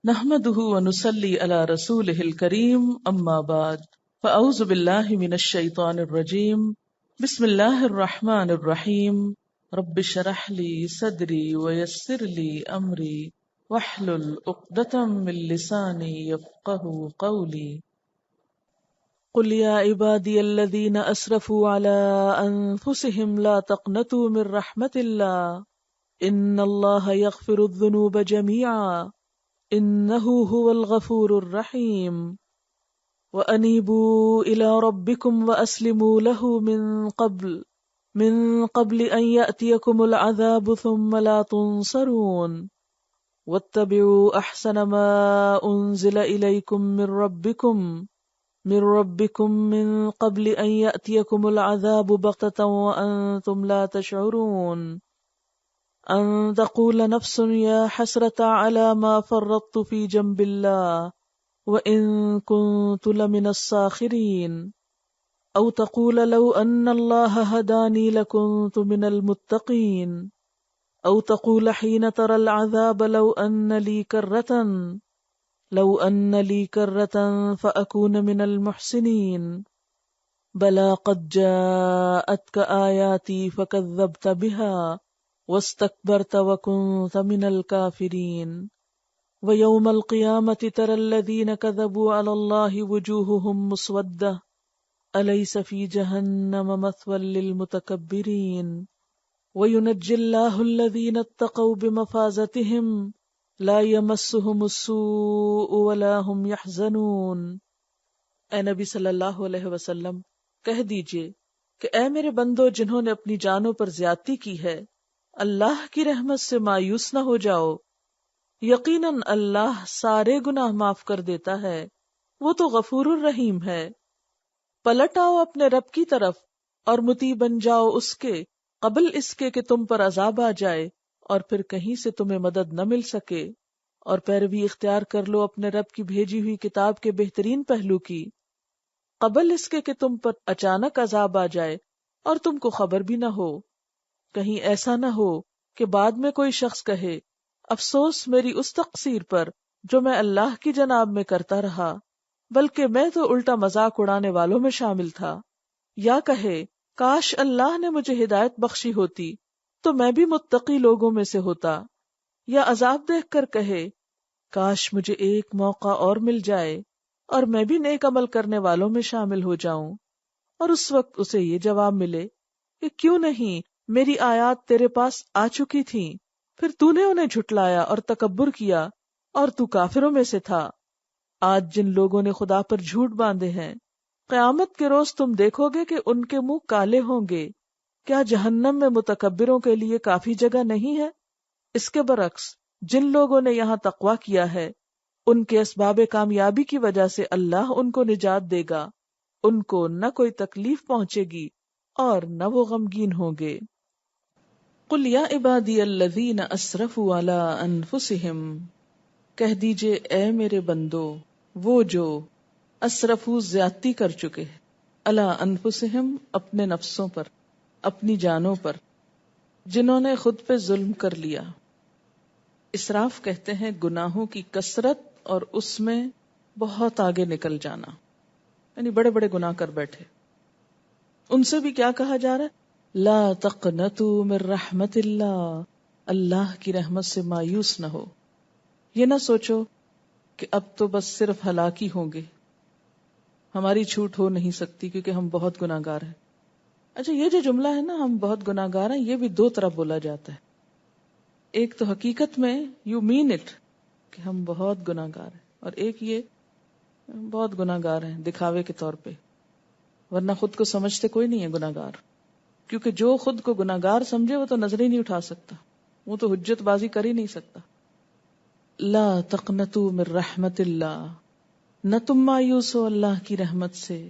نحمده ونصلي على رسوله الكريم اما بعد فاعوذ بالله من الشيطان الرجيم بسم الله الرحمن الرحيم رب اشرح لي صدري ويسر لي امري واحلل عقدة من لساني يفقهوا قولي قل يا عبادي الذين اسرفوا على انفسهم لا تقنطوا من رحمة الله ان الله يغفر الذنوب جميعا انه هو الغفور الرحيم وانيبوا الى ربكم واسلموا له من قبل ان ياتيكم العذاب ثم لا تنصرون واتبعوا احسن ما انزل اليكم من ربكم من قبل ان ياتيكم العذاب بغتة وانتم لا تشعرون أن تقول نفس يا حسرة على ما فرطت في جنب الله وإن كنت لمن الساخرين أو تقول لو أن الله هداني لكنت من المتقين أو تقول حين ترى العذاب لو أن لي كرة فأكون من المحسنين بلى قد جاءتك آياتي فكذبت بها واستكبرت وكنت من الكافرين ويوم القيامة ترى الذين كذبوا على الله وجوههم مسودة أليس في جهنم مثوى للمتكبرين وينجي الله الذين اتقوا بمفازتهم لا يمسهم السوء ولا هم يحزنون۔ اے نبی صلی اللہ علیہ وسلم کہہ دیجئے کہ اے میرے بندو جنہوں نے اپنی جانوں پر زیادتی کی ہے، اللہ کی رحمت سے مایوس نہ ہو جاؤ، یقیناً اللہ سارے گناہ معاف کر دیتا ہے، وہ تو غفور الرحیم ہے۔ پلٹ آؤ اپنے رب کی طرف اور مطیع بن جاؤ اس کے قبل اس کے کہ تم پر عذاب آ جائے اور پھر کہیں سے تمہیں مدد نہ مل سکے، اور پیروی اختیار کر لو اپنے رب کی بھیجی ہوئی کتاب کے بہترین پہلو کی، قبل اس کے کہ تم پر اچانک عذاب آ جائے اور تم کو خبر بھی نہ ہو۔ کہیں ایسا نہ ہو کہ بعد میں کوئی شخص کہے افسوس میری اس تقصیر پر جو میں اللہ کی جناب میں کرتا رہا، بلکہ میں تو الٹا مذاق اڑانے والوں میں شامل تھا، یا کہے کاش اللہ نے مجھے ہدایت بخشی ہوتی تو میں بھی متقی لوگوں میں سے ہوتا، یا عذاب دیکھ کر کہے کاش مجھے ایک موقع اور مل جائے اور میں بھی نیک عمل کرنے والوں میں شامل ہو جاؤں، اور اس وقت اسے یہ جواب ملے کہ کیوں نہیں، میری آیات تیرے پاس آ چکی تھیں، پھر تو نے انہیں جھٹلایا اور تکبر کیا اور تو کافروں میں سے تھا۔ آج جن لوگوں نے خدا پر جھوٹ باندھے ہیں، قیامت کے روز تم دیکھو گے کہ ان کے منہ کالے ہوں گے۔ کیا جہنم میں متکبروں کے لیے کافی جگہ نہیں ہے؟ اس کے برعکس جن لوگوں نے یہاں تقویٰ کیا ہے، ان کے اسباب کامیابی کی وجہ سے اللہ ان کو نجات دے گا، ان کو نہ کوئی تکلیف پہنچے گی اور نہ وہ غمگین ہوں گے۔ قل یا عبادی الذین اسرفوا علی انفسہم، کہہ دیجئے اے میرے بندو وہ جو اسرفو زیادتی کر چکے، علی انفسہم اپنے نفسوں پر، اپنی جانوں پر، جنہوں نے خود پہ ظلم کر لیا۔ اسراف کہتے ہیں گناہوں کی کثرت اور اس میں بہت آگے نکل جانا، یعنی بڑے بڑے گناہ کر بیٹھے۔ ان سے بھی کیا کہا جا رہا ہے؟ لا تقنطوا من رحمت اللہ، اللہ کی رحمت سے مایوس نہ ہو۔ یہ نہ سوچو کہ اب تو بس صرف ہلاکی ہوں گے، ہماری چھوٹ ہو نہیں سکتی کیونکہ ہم بہت گناہگار ہیں۔ اچھا، یہ جو جملہ ہے نا ہم بہت گناہگار ہیں، یہ بھی دو طرح بولا جاتا ہے۔ ایک تو حقیقت میں یو مین اٹ کہ ہم بہت گناہگار ہیں، اور ایک یہ بہت گناہگار ہیں دکھاوے کے طور پہ، ورنہ خود کو سمجھتے کوئی نہیں ہے گناہگار، کیونکہ جو خود کو گناہگار سمجھے وہ تو نظر ہی نہیں اٹھا سکتا، وہ تو حجت بازی کر ہی نہیں سکتا۔ لا تقنطوا من رحمت اللہ، نہ تم مایوس ہو اللہ کی رحمت سے۔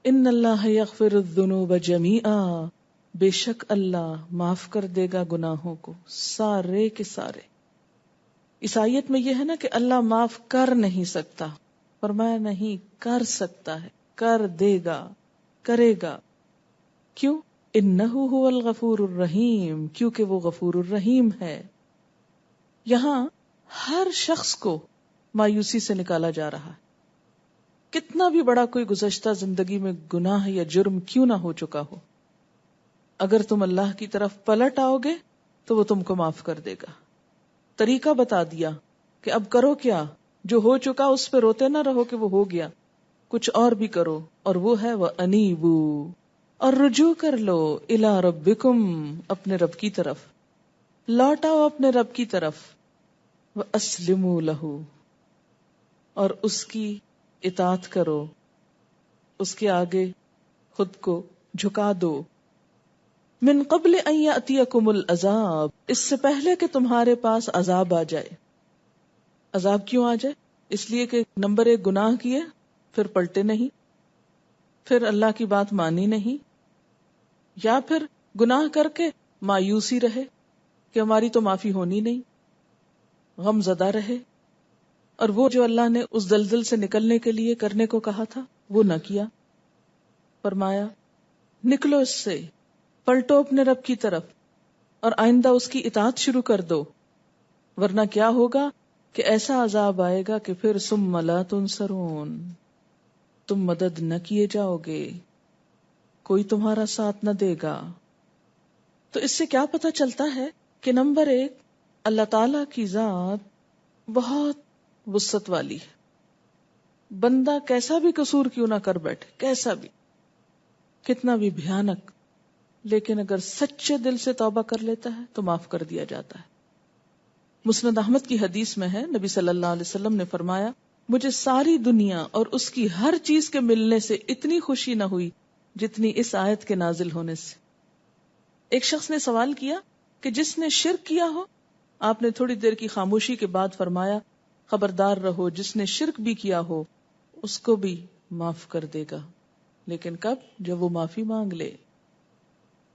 ان اللہ یغفر الذنوب جمیعا، بے شک اللہ معاف کر دے گا گناہوں کو سارے کے سارے۔ اس آیت میں یہ ہے نا کہ اللہ معاف کر نہیں سکتا، فرمایا نہیں کر سکتا ہے، کر دے گا، کرے گا۔ کیوں؟ انہ هو الغفور الرحیم، کیونکہ وہ غفور الرحیم ہے۔ یہاں ہر شخص کو مایوسی سے نکالا جا رہا ہے. کتنا بھی بڑا کوئی گزشتہ زندگی میں گناہ یا جرم کیوں نہ ہو چکا ہو، اگر تم اللہ کی طرف پلٹ آؤ گے تو وہ تم کو معاف کر دے گا. طریقہ بتا دیا کہ اب کرو کیا، جو ہو چکا اس پہ روتے نہ رہو کہ وہ ہو گیا، کچھ اور بھی کرو، اور وہ ہے وَأَنِيبُوا، اور رجوع کر لو اِلَىٰ رَبِّكُمْ، اپنے رب کی طرف، لوٹ آؤ اپنے رب کی طرف، وَأَسْلِمُوا لَهُ، اور اس کی اطاعت کرو، اس کے آگے خود کو جھکا دو. من قبل ان یأتیکم العذاب، اس سے پہلے کہ تمہارے پاس عذاب آ جائے. عذاب کیوں آ جائے؟ اس لیے کہ نمبر 1 گناہ کیے، پھر پلٹے نہیں، پھر اللہ کی بات مانی نہیں، یا پھر گناہ کر کے مایوسی رہے کہ ہماری تو معافی ہونی نہیں، غم زدہ رہے، اور وہ جو اللہ نے اس دلدل سے نکلنے کے لیے کرنے کو کہا تھا وہ نہ کیا. فرمایا نکلو اس سے، پلٹو اپنے رب کی طرف، اور آئندہ اس کی اطاعت شروع کر دو، ورنہ کیا ہوگا کہ ایسا عذاب آئے گا کہ پھر ثم لا تنصرون، تم مدد نہ کیے جاؤ گے، کوئی تمہارا ساتھ نہ دے گا. تو اس سے کیا پتہ چلتا ہے کہ نمبر 1 اللہ تعالی کی ذات بہت وسعت والی ہے. بندہ کیسا بھی قصور کیوں نہ کر بیٹھے، کیسا بھی، کتنا بھی بھیانک، لیکن اگر سچے دل سے توبہ کر لیتا ہے تو معاف کر دیا جاتا ہے. مسند احمد کی حدیث میں ہے، نبی صلی اللہ علیہ وسلم نے فرمایا مجھے ساری دنیا اور اس کی ہر چیز کے ملنے سے اتنی خوشی نہ ہوئی جتنی اس آیت کے نازل ہونے سے. ایک شخص نے سوال کیا کہ جس نے شرک کیا ہو؟ آپ نے تھوڑی دیر کی خاموشی کے بعد فرمایا خبردار رہو، جس نے شرک بھی کیا ہو اس کو بھی معاف کر دے گا، لیکن کب؟ جب وہ معافی مانگ لے.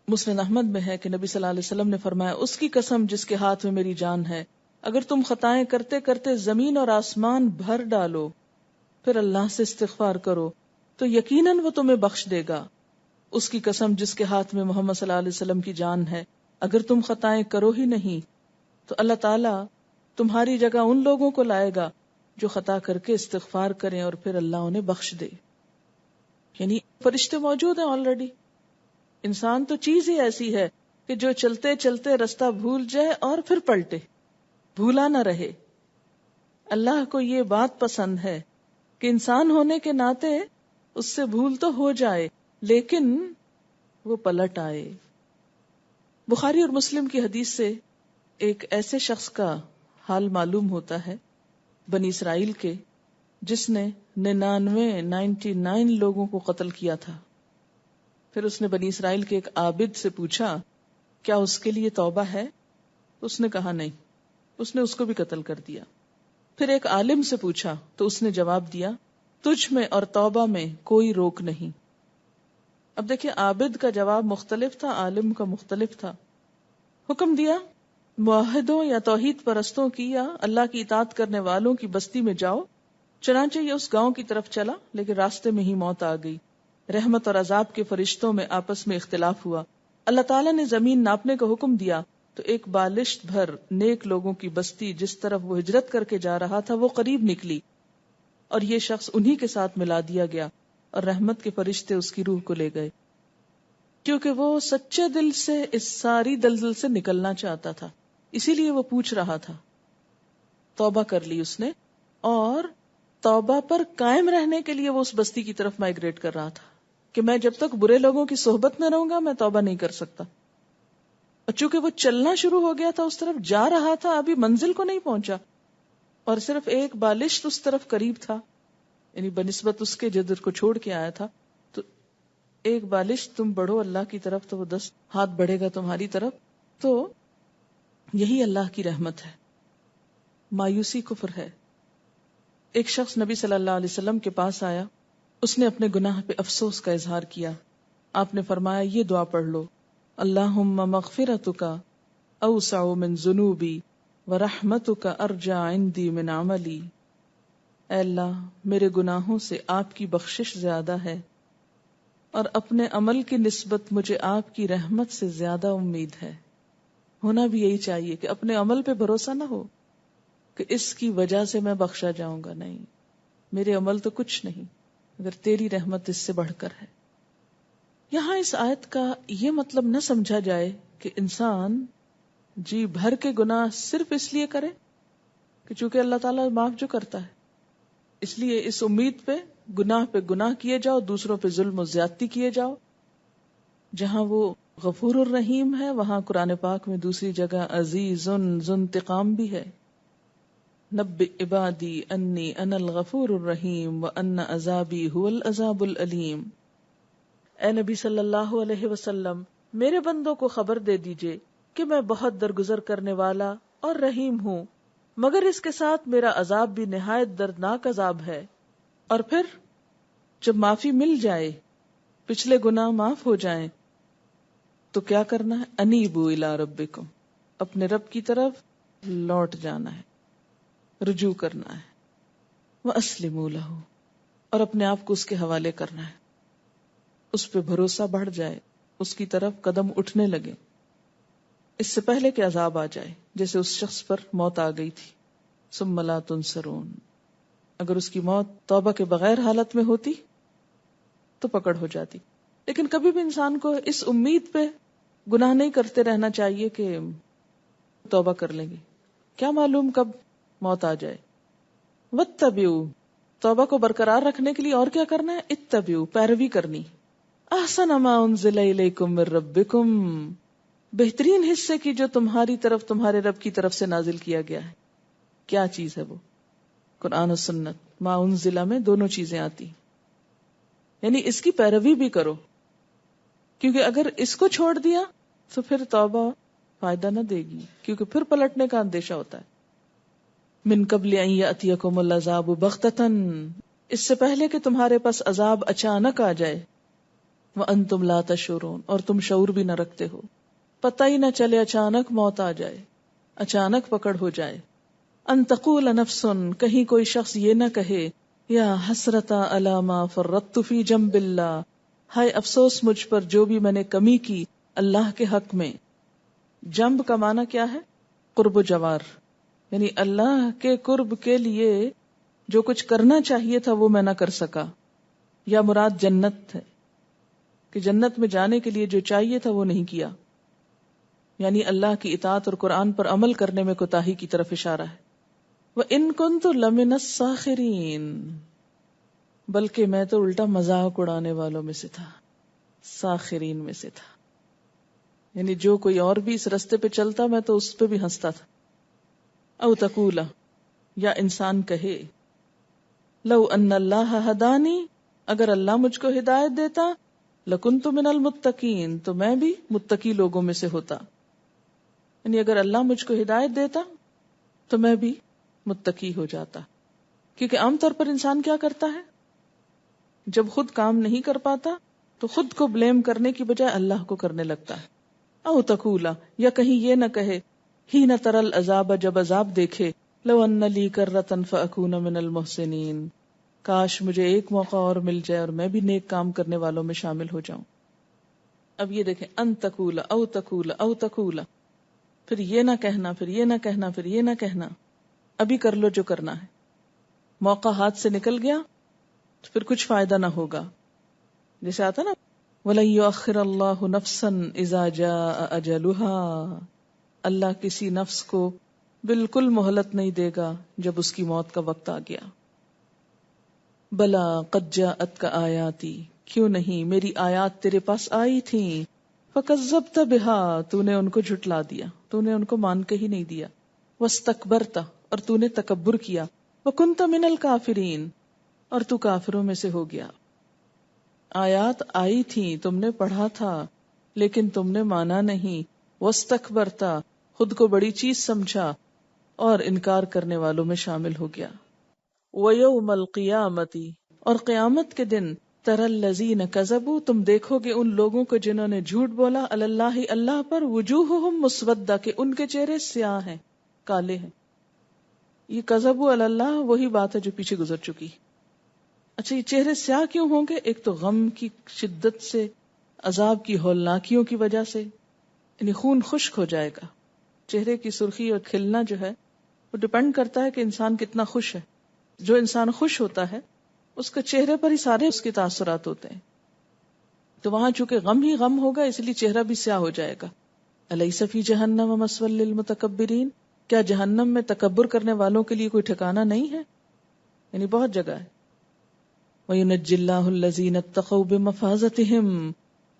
مسند احمد میں ہے کہ نبی صلی اللہ علیہ وسلم نے فرمایا اس کی قسم جس کے ہاتھ میں میری جان ہے، اگر تم خطائیں کرتے کرتے زمین اور آسمان بھر ڈالو پھر اللہ سے استغفار کرو تو یقیناً وہ تمہیں بخش دے گا. اس کی قسم جس کے ہاتھ میں محمد صلی اللہ علیہ وسلم کی جان ہے، اگر تم خطائیں کرو ہی نہیں تو اللہ تعالیٰ تمہاری جگہ ان لوگوں کو لائے گا جو خطا کر کے استغفار کریں اور پھر اللہ انہیں بخش دے. یعنی فرشتے موجود ہیں آلریڈی. انسان تو چیز ہی ایسی ہے کہ جو چلتے چلتے رستہ بھول جائے اور پھر پلٹے، بھولا نہ رہے. اللہ کو یہ بات پسند ہے کہ انسان ہونے کے ناطے اس سے بھول تو ہو جائے لیکن وہ پلٹ آئے. بخاری اور مسلم کی حدیث سے ایک ایسے شخص کا حال معلوم ہوتا ہے بنی اسرائیل کے، جس نے 99 لوگوں کو قتل کیا تھا. پھر اس نے بنی اسرائیل کے ایک عابد سے پوچھا کیا اس کے لیے توبہ ہے؟ اس نے کہا نہیں، اس نے اس کو بھی قتل کر دیا. پھر ایک عالم سے پوچھا تو اس نے جواب دیا تجھ میں اور توبہ میں کوئی روک نہیں. اب دیکھیں عابد کا جواب مختلف تھا، عالم کا مختلف تھا. حکم دیا موحدوں یا توحید پرستوں کی یا اللہ کی اطاعت کرنے والوں کی بستی میں جاؤ. چنانچہ یہ اس گاؤں کی طرف چلا لیکن راستے میں ہی موت آ گئی. رحمت اور عذاب کے فرشتوں میں آپس میں اختلاف ہوا. اللہ تعالیٰ نے زمین ناپنے کا حکم دیا تو ایک بالشت بھر نیک لوگوں کی بستی جس طرف وہ ہجرت کر کے جا رہا تھا وہ قریب نکلی اور یہ شخص انہی کے ساتھ ملا دیا گیا اور رحمت کے فرشتے اس کی روح کو لے گئے، کیونکہ وہ سچے دل سے اس ساری دلدل سے نکلنا چاہتا تھا. اسی لیے وہ پوچھ رہا تھا. توبہ کر لی اس نے، اور توبہ پر قائم رہنے کے لیے وہ اس بستی کی طرف مائگریٹ کر رہا تھا کہ میں جب تک برے لوگوں کی صحبت میں رہوں گا میں توبہ نہیں کر سکتا. اور چونکہ وہ چلنا شروع ہو گیا تھا، اس طرف جا رہا تھا، ابھی منزل کو نہیں پہنچا اور صرف ایک بالشت اس طرف قریب تھا، یعنی بنسبت اس کے جدر کو چھوڑ کے آیا تھا. تو ایک بالشت تم بڑھو اللہ کی طرف تو وہ 10 ہاتھ بڑھے گا تمہاری طرف. تو یہی اللہ کی رحمت ہے. مایوسی کفر ہے. ایک شخص نبی صلی اللہ علیہ وسلم کے پاس آیا، اس نے اپنے گناہ پہ افسوس کا اظہار کیا. آپ نے فرمایا یہ دعا پڑھ لو، اللہم مغفرتک اوسع من ذنوبی ورحمتک ارجع عندی من عملی. اے اللہ میرے گناہوں سے آپ کی بخشش زیادہ ہے اور اپنے عمل کی نسبت مجھے آپ کی رحمت سے زیادہ امید ہے. ہونا بھی یہی چاہیے کہ اپنے عمل پہ بھروسہ نہ ہو، کہ اس کی وجہ سے میں بخشا جاؤں گا، نہیں، میرے عمل تو کچھ نہیں اگر تیری رحمت اس سے بڑھ کر ہے۔ یہاں اس آیت کا یہ مطلب نہ سمجھا جائے کہ انسان جی بھر کے گناہ صرف اس لیے کرے کہ چونکہ اللہ تعالیٰ معاف جو کرتا ہے، اس لیے اس امید پہ گناہ کیے جاؤ، دوسروں پہ ظلم و زیادتی کیے جاؤ۔ جہاں وہ غفور الرحیم ہے وہاں قرآن پاک میں دوسری جگہ عزیز ذو انتقام بھی ہے۔ نبئ عبادی انی انا الغفور الرحیم وان عذابی هو العذاب العلیم۔ اے نبی صلی اللہ علیہ وسلم، میرے بندوں کو خبر دے دیجئے کہ میں بہت درگزر کرنے والا اور رحیم ہوں، مگر اس کے ساتھ میرا عذاب بھی نہایت دردناک عذاب ہے۔ اور پھر جب معافی مل جائے، پچھلے گناہ معاف ہو جائیں، تو کیا کرنا ہے؟ انیبوا الی ربکم، اپنے رب کی طرف لوٹ جانا ہے، رجوع کرنا ہے، واسلموا لہ، اور اپنے آپ کو اس کے حوالے کرنا ہے، اس پہ بھروسہ بڑھ جائے، اس کی طرف قدم اٹھنے لگے، اس سے پہلے کہ عذاب آ جائے، جیسے اس شخص پر موت آ گئی تھی، ثم لا تنصرون۔ اگر اس کی موت توبہ کے بغیر حالت میں ہوتی تو پکڑ ہو جاتی، لیکن کبھی بھی انسان کو اس امید پہ گناہ نہیں کرتے رہنا چاہیے کہ توبہ کر لیں گے، کیا معلوم کب موت آ جائے۔ واتبعوا، توبہ کو برقرار رکھنے کے لیے اور کیا کرنا ہے؟ اتبعوا، پیروی کرنی، احسن ما انزل الیکم من ربکم، بہترین حصے کی جو تمہاری طرف تمہارے رب کی طرف سے نازل کیا گیا ہے۔ کیا چیز ہے وہ؟ قرآن و سنت۔ ما انزلہ میں دونوں چیزیں آتی، یعنی اس کی پیروی بھی کرو، کیونکہ اگر اس کو چھوڑ دیا تو پھر توبہ فائدہ نہ دے گی، کیونکہ پھر پلٹنے کا اندیشہ ہوتا ہے۔ من قبل ان یأتیکم العذاب بغتۃ، اس سے پہلے کہ تمہارے پاس عذاب اچانک آ جائے، وانتم لا تشعرون، اور تم شعور بھی نہ رکھتے ہو، پتہ ہی نہ چلے، اچانک موت آ جائے، اچانک پکڑ ہو جائے۔ ان تقول نفس، کہیں کوئی شخص یہ نہ کہے، یا حسرتا علی ما فرطت فی جنب اللہ، ہائے افسوس مجھ پر جو بھی میں نے کمی کی اللہ کے حق میں۔ جنب کا معنی کیا ہے؟ قرب و جوار، یعنی اللہ کے قرب کے لیے جو کچھ کرنا چاہیے تھا وہ میں نہ کر سکا، یا مراد جنت ہے کہ جنت میں جانے کے لیے جو چاہیے تھا وہ نہیں کیا، یعنی اللہ کی اطاعت اور قرآن پر عمل کرنے میں کوتاہی کی طرف اشارہ ہے۔ وَإِن كُنتُ لَمِنَ السَّاخِرِينَ، بلکہ میں تو الٹا مذاق اڑانے والوں میں سے تھا، ساخرین میں سے تھا، یعنی جو کوئی اور بھی اس رستے پہ چلتا میں تو اس پہ بھی ہنستا تھا۔ او تقولا، یا انسان کہے، لو ان اللہ ہدانی، اگر اللہ مجھ کو ہدایت دیتا، لکنت من المتقین، تو میں بھی متقی لوگوں میں سے ہوتا، یعنی اگر اللہ مجھ کو ہدایت دیتا تو میں بھی متقی ہو جاتا۔ کیونکہ عام طور پر انسان کیا کرتا ہے، جب خود کام نہیں کر پاتا تو خود کو بلیم کرنے کی بجائے اللہ کو کرنے لگتا ہے۔ او تقولا، یا کہیں یہ نہ کہے، ہی نہ ترل عذاب، جب عذاب دیکھے، لو ان لی کرۃ فاکون من المحسنین، کاش مجھے ایک موقع اور مل جائے اور میں بھی نیک کام کرنے والوں میں شامل ہو جاؤں۔ اب یہ دیکھیں، ان تقولا، او تقولا، او تقولا، پھر یہ نہ کہنا، پھر یہ نہ کہنا، پھر یہ نہ کہنا، ابھی کر لو جو کرنا ہے۔ موقع ہاتھ سے نکل گیا تو پھر کچھ فائدہ نہ ہوگا، جیسے آتا نا، وَلَن يُؤَخِّرَ اللَّهُ نَفْسًا إِذَا جَاءَ أَجَلُهَا، اللہ کسی نفس کو بالکل مہلت نہیں دے گا جب اس کی موت کا وقت آ گیا۔ بلا قد جاءتک آیاتی، کیوں نہیں میری آیات تیرے پاس آئی تھیں، فکذبت بها، تو نے ان کو جھٹلا دیا، تو نے ان کو مان کے ہی نہیں دیا، واستکبرت، اور تو نے تکبر کیا، وکنت من الکافرین، اور تو کافروں میں سے ہو گیا۔ آیات آئی تھیں، تم نے پڑھا تھا، لیکن تم نے مانا نہیں، واستکبرت، خود کو بڑی چیز سمجھا اور انکار کرنے والوں میں شامل ہو گیا۔ وَيَوْمَ الْقِيَامَةِ، اور قیامت کے دن، تَرَى الَّذِينَ كَذَبُوا، تم دیکھو گے ان لوگوں کو جنہوں نے جھوٹ بولا، عَلَى اللَّهِ، اللہ پر، وُجُوهُهُمْ مُسْوَدَّةٌ، کہ ان کے چہرے سیاہ ہیں، کالے ہیں۔ یہ کذبوا علی اللہ وہی بات ہے جو پیچھے گزر چکی۔ اچھا، یہ چہرے سیاہ کیوں ہوں گے؟ ایک تو غم کی شدت سے، عذاب کی ہولناکیوں کی وجہ سے، یعنی خون خشک ہو جائے گا، چہرے کی سرخی اور کھلنا جو ہے وہ وہ ڈپینڈ کرتا ہے کہ انسان کتنا خوش ہے. جو انسان خوش ہوتا ہے اس کے چہرے پر ہی سارے اس کے تاثرات ہوتے ہیں. تو وہاں چونکہ غم ہی غم ہوگا اس لیے چہرہ بھی سیاہ ہو جائے گا. الیس فی جہنم مثوی للمتکبرین، کیا جہنم میں تکبر کرنے والوں کے لیے کوئی ٹھکانہ نہیں ہے؟ یعنی بہت جگہ ہے. وَيُنَجِّ اللَّهُ الَّذِينَ اتَّقَوْا بِمَفَازَتِهِمْ،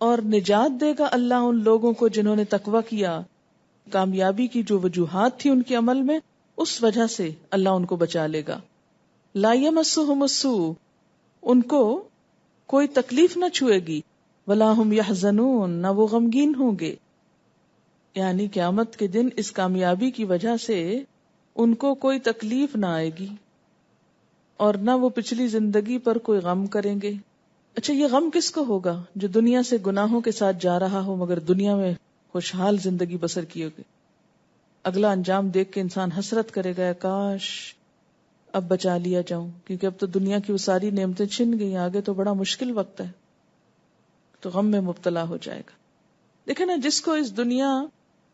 اور نجات دے گا اللہ ان لوگوں کو جنہوں نے تقوی کیا. کامیابی کی جو وجوہات تھی ان کے عمل میں، اس وجہ سے اللہ ان کو بچا لے گا. لا یمسہم السوء، ان کو کوئی تکلیف نہ چھوئے گی. ولا ہم یحزنون، نہ وہ غمگین ہوں گے. یعنی قیامت کے دن اس کامیابی کی وجہ سے ان کو کوئی تکلیف نہ آئے گی اور نہ وہ پچھلی زندگی پر کوئی غم کریں گے. اچھا، یہ غم کس کو ہوگا؟ جو دنیا سے گناہوں کے ساتھ جا رہا ہو مگر دنیا میں خوشحال زندگی بسر کی ہوگی. اگلا انجام دیکھ کے انسان حسرت کرے گا، کاش اب بچا لیا جاؤں، کیونکہ اب تو دنیا کی وہ ساری نعمتیں چھن گئی، آگے تو بڑا مشکل وقت ہے. تو غم میں مبتلا ہو جائے گا. دیکھیں نا، جس کو اس دنیا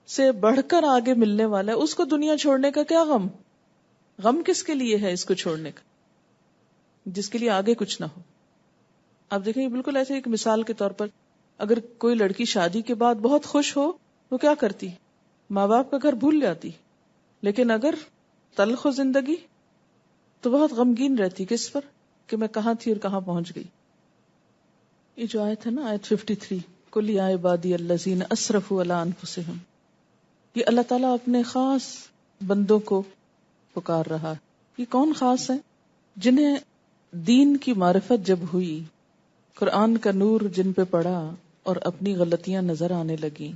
سے بڑھ کر آگے ملنے والا ہے اس کو دنیا چھوڑنے کا کیا غم؟ غم کس کے لیے ہے اس کو چھوڑنے کا؟ جس کے لیے آگے کچھ نہ ہو. آپ دیکھیں، بالکل ایسے ایک مثال کے طور پر، اگر کوئی لڑکی شادی کے بعد بہت خوش ہو وہ کیا کرتی؟ ماں باپ کا گھر بھول جاتی. لیکن اگر تلخ ہو زندگی تو بہت غمگین رہتی. کس پر؟ کہ میں کہاں تھی اور کہاں پہنچ گئی. یہ جو آیت ہے نا، آیت 53، قل یا عبادی الذین اسرفوا علی انفسہم، یہ اللہ تعالیٰ اپنے خاص بندوں کو پکار رہا ہے. یہ کون خاص ہے؟ جنہیں دین کی معرفت جب ہوئی، قرآن کا نور جن پہ پڑا اور اپنی غلطیاں نظر آنے لگیں.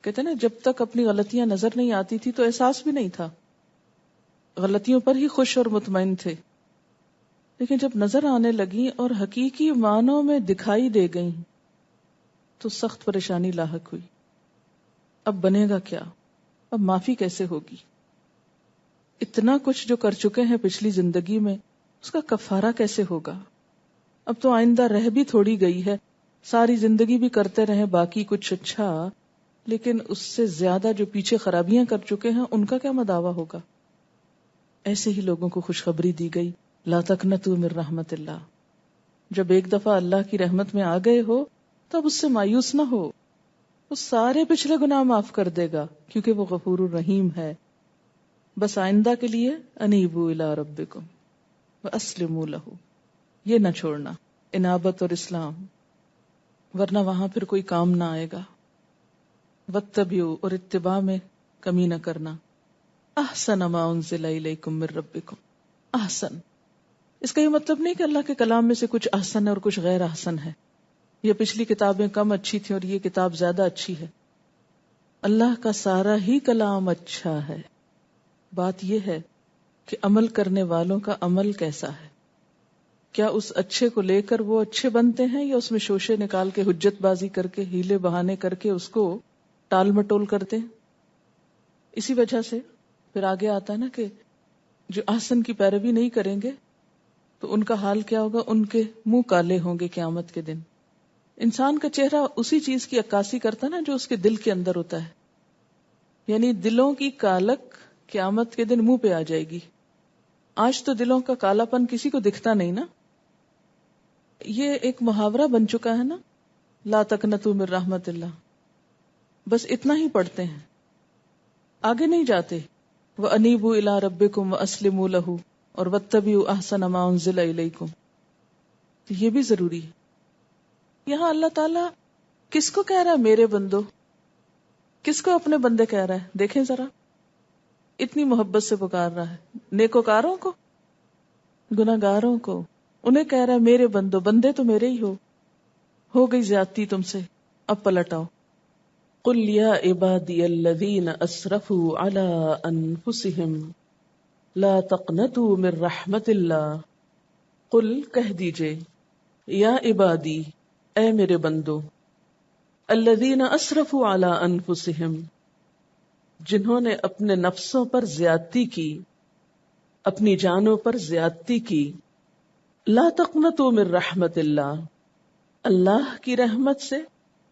کہتے ہیں نا، جب تک اپنی غلطیاں نظر نہیں آتی تھی تو احساس بھی نہیں تھا، غلطیوں پر ہی خوش اور مطمئن تھے. لیکن جب نظر آنے لگیں اور حقیقی معنوں میں دکھائی دے گئیں تو سخت پریشانی لاحق ہوئی. اب بنے گا کیا؟ اب معافی کیسے ہوگی؟ اتنا کچھ جو کر چکے ہیں پچھلی زندگی میں، اس کا کفارہ کیسے ہوگا؟ اب تو آئندہ رہ بھی تھوڑی گئی ہے، ساری زندگی بھی کرتے رہیں باقی کچھ اچھا، لیکن اس سے زیادہ جو پیچھے خرابیاں کر چکے ہیں ان کا کیا مداوع ہوگا؟ ایسے ہی لوگوں کو خوشخبری دی گئی، لا تقنطوا من رحمت اللہ. جب ایک دفعہ اللہ کی رحمت میں آ گئے ہو تب اس سے مایوس نہ ہو، وہ سارے پچھلے گناہ معاف کر دے گا کیونکہ وہ غفور الرحیم ہے. بس آئندہ کے لیے انیبوا الی ربکم واسلموا لہ، یہ نہ چھوڑنا، انابت اور اسلام، ورنہ وہاں پھر کوئی کام نہ آئے گا. واتبعوا، اور اتباع میں کمی نہ کرنا. احسن ما انزل الیکم من ربکم، احسن، اس کا یہ مطلب نہیں کہ اللہ کے کلام میں سے کچھ احسن ہے اور کچھ غیر احسن ہے، یہ پچھلی کتابیں کم اچھی تھیں اور یہ کتاب زیادہ اچھی ہے. اللہ کا سارا ہی کلام اچھا ہے. بات یہ ہے کہ عمل کرنے والوں کا عمل کیسا ہے. کیا اس اچھے کو لے کر وہ اچھے بنتے ہیں یا اس میں شوشے نکال کے حجت بازی کر کے ہیلے بہانے کر کے اس کو ٹال مٹول کرتے ہیں. اسی وجہ سے پھر آگے آتا ہے نا کہ جو احسن کی پیروی نہیں کریں گے تو ان کا حال کیا ہوگا؟ ان کے منہ کالے ہوں گے قیامت کے دن. انسان کا چہرہ اسی چیز کی عکاسی کرتا ہے نا جو اس کے دل کے اندر ہوتا ہے. یعنی دلوں کی کالک قیامت کے دن منہ پہ آ جائے گی. آج تو دلوں کا کالا پن کسی کو دکھتا نہیں نا. یہ ایک محاورہ بن چکا ہے نا، لا تقنطوا من رحمت اللہ، بس اتنا ہی پڑھتے ہیں، آگے نہیں جاتے. وَأَنِيبُوا إِلَىٰ رَبِّكُمْ وَأَسْلِمُوا لَهُ، اور وَاتَّبِعُوا أَحْسَنَ مَا أُنزِلَ إِلَيْكُمْ. تو یہ بھی ضروری ہے. یہاں اللہ تعالیٰ کس کو کہہ رہا ہے میرے بندو؟ کس کو اپنے بندے کہہ رہا ہے؟ دیکھیں ذرا، اتنی محبت سے پکار رہا ہے. نیکوکاروں کو، گناہگاروں کو، انہیں کہہ رہا ہے میرے بندو. بندے تو میرے ہی ہو گئی زیادتی تم سے، اب پلٹ آؤ. قل یا عبادی الذین اسرفوا علی انفسہم لا تقنطوا من رحمت اللہ. قل، کہہ دیجئے، یا عبادی، اے میرے بندو، الذین اسرفوا علی انفسہم، جنہوں نے اپنے نفسوں پر زیادتی کی، اپنی جانوں پر زیادتی کی. لا تقنطوا من رحمت اللہ، اللہ کی رحمت سے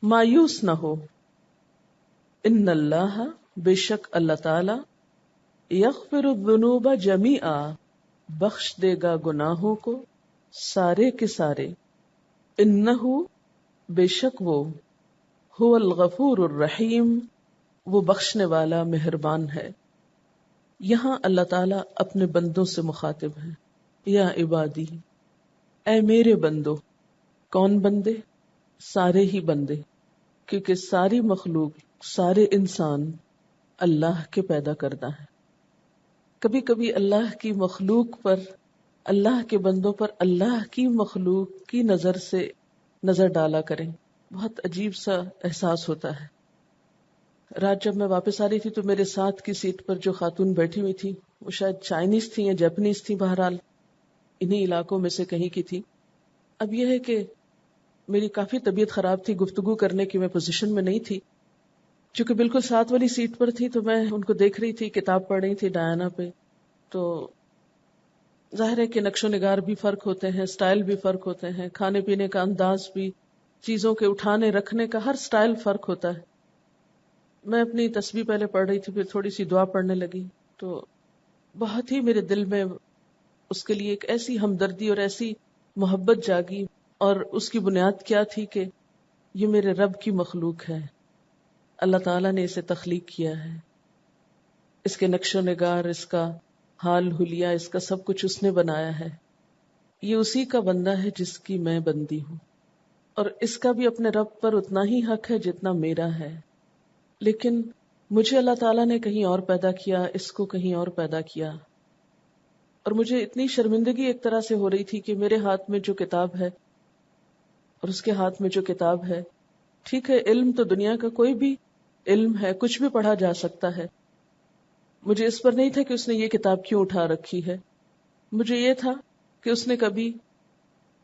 مایوس نہ ہو. ان اللہ، بے شک اللہ تعالی، یغفر الذنوب جمیعا، بخش دے گا گناہوں کو سارے کے سارے، انہ، بے شک وہ، هو الغفور الرحیم، وہ بخشنے والا مہربان ہے۔ یہاں اللہ تعالیٰ اپنے بندوں سے مخاطب ہے، یا عبادی، اے میرے بندو۔ کون بندے؟ سارے ہی بندے، کیونکہ ساری مخلوق، سارے انسان اللہ کے پیدا کردہ ہیں۔ کبھی کبھی اللہ کی مخلوق پر، اللہ کے بندوں پر اللہ کی مخلوق کی نظر سے نظر ڈالا کریں، بہت عجیب سا احساس ہوتا ہے۔ رات جب میں واپس آ رہی تھی تو میرے ساتھ کی سیٹ پر جو خاتون بیٹھی ہوئی تھی وہ شاید چائنیز تھی یا جاپنیز تھی، بہرحال انہی علاقوں میں سے کہیں کی تھی۔ اب یہ ہے کہ میری کافی طبیعت خراب تھی، گفتگو کرنے کی میں پوزیشن میں نہیں تھی، چونکہ بالکل ساتھ والی سیٹ پر تھی تو میں ان کو دیکھ رہی تھی، کتاب پڑھ رہی تھی ڈایانا پہ۔ تو ظاہر ہے کہ نقش و نگار بھی فرق ہوتے ہیں، سٹائل بھی فرق ہوتے ہیں، کھانے پینے کا انداز بھی، چیزوں کے اٹھانے رکھنے کا ہر سٹائل فرق ہوتا ہے۔ میں اپنی تسبیح پہلے پڑھ رہی تھی، پھر تھوڑی سی دعا پڑھنے لگی، تو بہت ہی میرے دل میں اس کے لیے ایک ایسی ہمدردی اور ایسی محبت جاگی، اور اس کی بنیاد کیا تھی کہ یہ میرے رب کی مخلوق ہے، اللہ تعالیٰ نے اسے تخلیق کیا ہے، اس کے نقش و نگار، اس کا حال حلیہ، اس کا سب کچھ اس نے بنایا ہے، یہ اسی کا بندہ ہے جس کی میں بندی ہوں، اور اس کا بھی اپنے رب پر اتنا ہی حق ہے جتنا میرا ہے۔ لیکن مجھے اللہ تعالیٰ نے کہیں اور پیدا کیا، اس کو کہیں اور پیدا کیا، اور مجھے اتنی شرمندگی ایک طرح سے ہو رہی تھی کہ میرے ہاتھ میں جو کتاب ہے اور اس کے ہاتھ میں جو کتاب ہے، ٹھیک ہے علم تو دنیا کا کوئی بھی علم ہے، کچھ بھی پڑھا جا سکتا ہے، مجھے اس پر نہیں تھا کہ اس نے یہ کتاب کیوں اٹھا رکھی ہے، مجھے یہ تھا کہ اس نے کبھی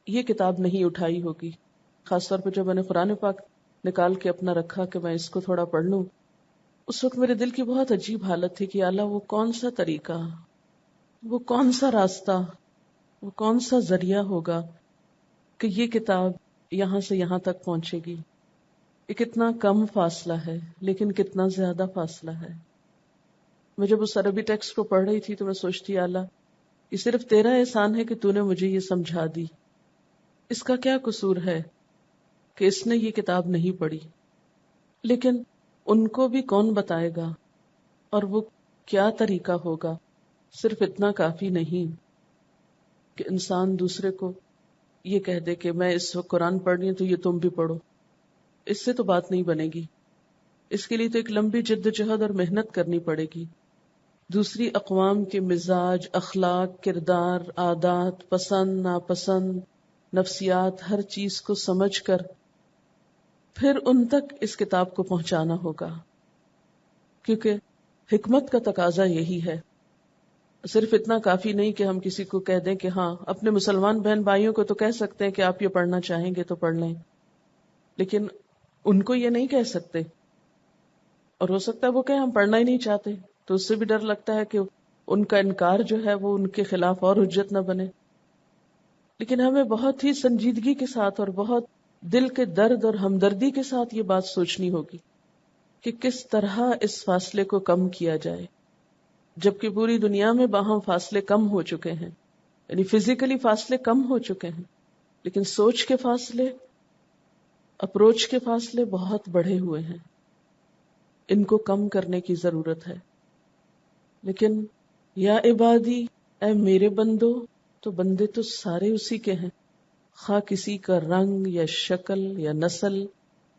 یہ کتاب نہیں اٹھائی ہوگی۔ خاص طور پہ جب میں نے قرآن پاک نکال کے اپنا رکھا کہ میں اس کو تھوڑا پڑھ لوں، اس وقت میرے دل کی بہت عجیب حالت تھی کہ اللہ، وہ کون سا طریقہ، وہ کون سا راستہ، وہ کون سا ذریعہ ہوگا کہ یہ کتاب یہاں سے یہاں تک پہنچے گی۔ یہ کتنا کم فاصلہ ہے لیکن کتنا زیادہ فاصلہ ہے۔ میں جب اس عربی ٹیکسٹ کو پڑھ رہی تھی تو میں سوچتی، اللہ، یہ صرف تیرا احسان ہے کہ تو نے مجھے یہ سمجھا دی، اس کا کیا قصور ہے کہ اس نے یہ کتاب نہیں پڑھی۔ لیکن ان کو بھی کون بتائے گا، اور وہ کیا طریقہ ہوگا؟ صرف اتنا کافی نہیں کہ انسان دوسرے کو یہ کہہ دے کہ میں اس وقت قرآن پڑھ رہی ہوں تو یہ تم بھی پڑھو، اس سے تو بات نہیں بنے گی، اس کے لیے تو ایک لمبی جد و جہد اور محنت کرنی پڑے گی، دوسری اقوام کے مزاج، اخلاق، کردار، عادات، پسند ناپسند، نفسیات، ہر چیز کو سمجھ کر پھر ان تک اس کتاب کو پہنچانا ہوگا، کیونکہ حکمت کا تقاضا یہی ہے۔ صرف اتنا کافی نہیں کہ ہم کسی کو کہہ دیں کہ ہاں، اپنے مسلمان بہن بھائیوں کو تو کہہ سکتے ہیں کہ آپ یہ پڑھنا چاہیں گے تو پڑھ لیں، لیکن ان کو یہ نہیں کہہ سکتے، اور ہو سکتا ہے وہ کہیں ہم پڑھنا ہی نہیں چاہتے، تو اس سے بھی ڈر لگتا ہے کہ ان کا انکار جو ہے وہ ان کے خلاف اور حجت نہ بنے۔ لیکن ہمیں بہت ہی سنجیدگی کے ساتھ اور بہت دل کے درد اور ہمدردی کے ساتھ یہ بات سوچنی ہوگی کہ کس طرح اس فاصلے کو کم کیا جائے، جبکہ پوری دنیا میں باہم فاصلے کم ہو چکے ہیں، یعنی فزیکلی فاصلے کم ہو چکے ہیں، لیکن سوچ کے فاصلے، اپروچ کے فاصلے بہت بڑھے ہوئے ہیں، ان کو کم کرنے کی ضرورت ہے۔ لیکن یا عبادی، اے میرے بندو، تو بندے تو سارے اسی کے ہیں، خواہ کسی کا رنگ یا شکل یا نسل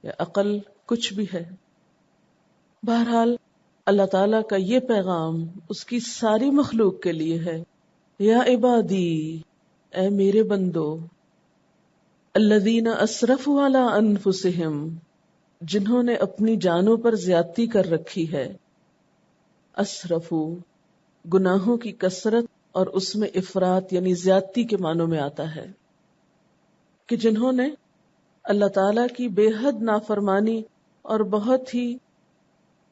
یا عقل کچھ بھی ہے۔ بہرحال اللہ تعالیٰ کا یہ پیغام اس کی ساری مخلوق کے لیے ہے، یا عبادی، اے میرے بندو، الذین اسرفوا علی انفسہم، جنہوں نے اپنی جانوں پر زیادتی کر رکھی ہے۔ اسرفو گناہوں کی کثرت اور اس میں افراط یعنی زیادتی کے معنوں میں آتا ہے، کہ جنہوں نے اللہ تعالیٰ کی بے حد نافرمانی اور بہت ہی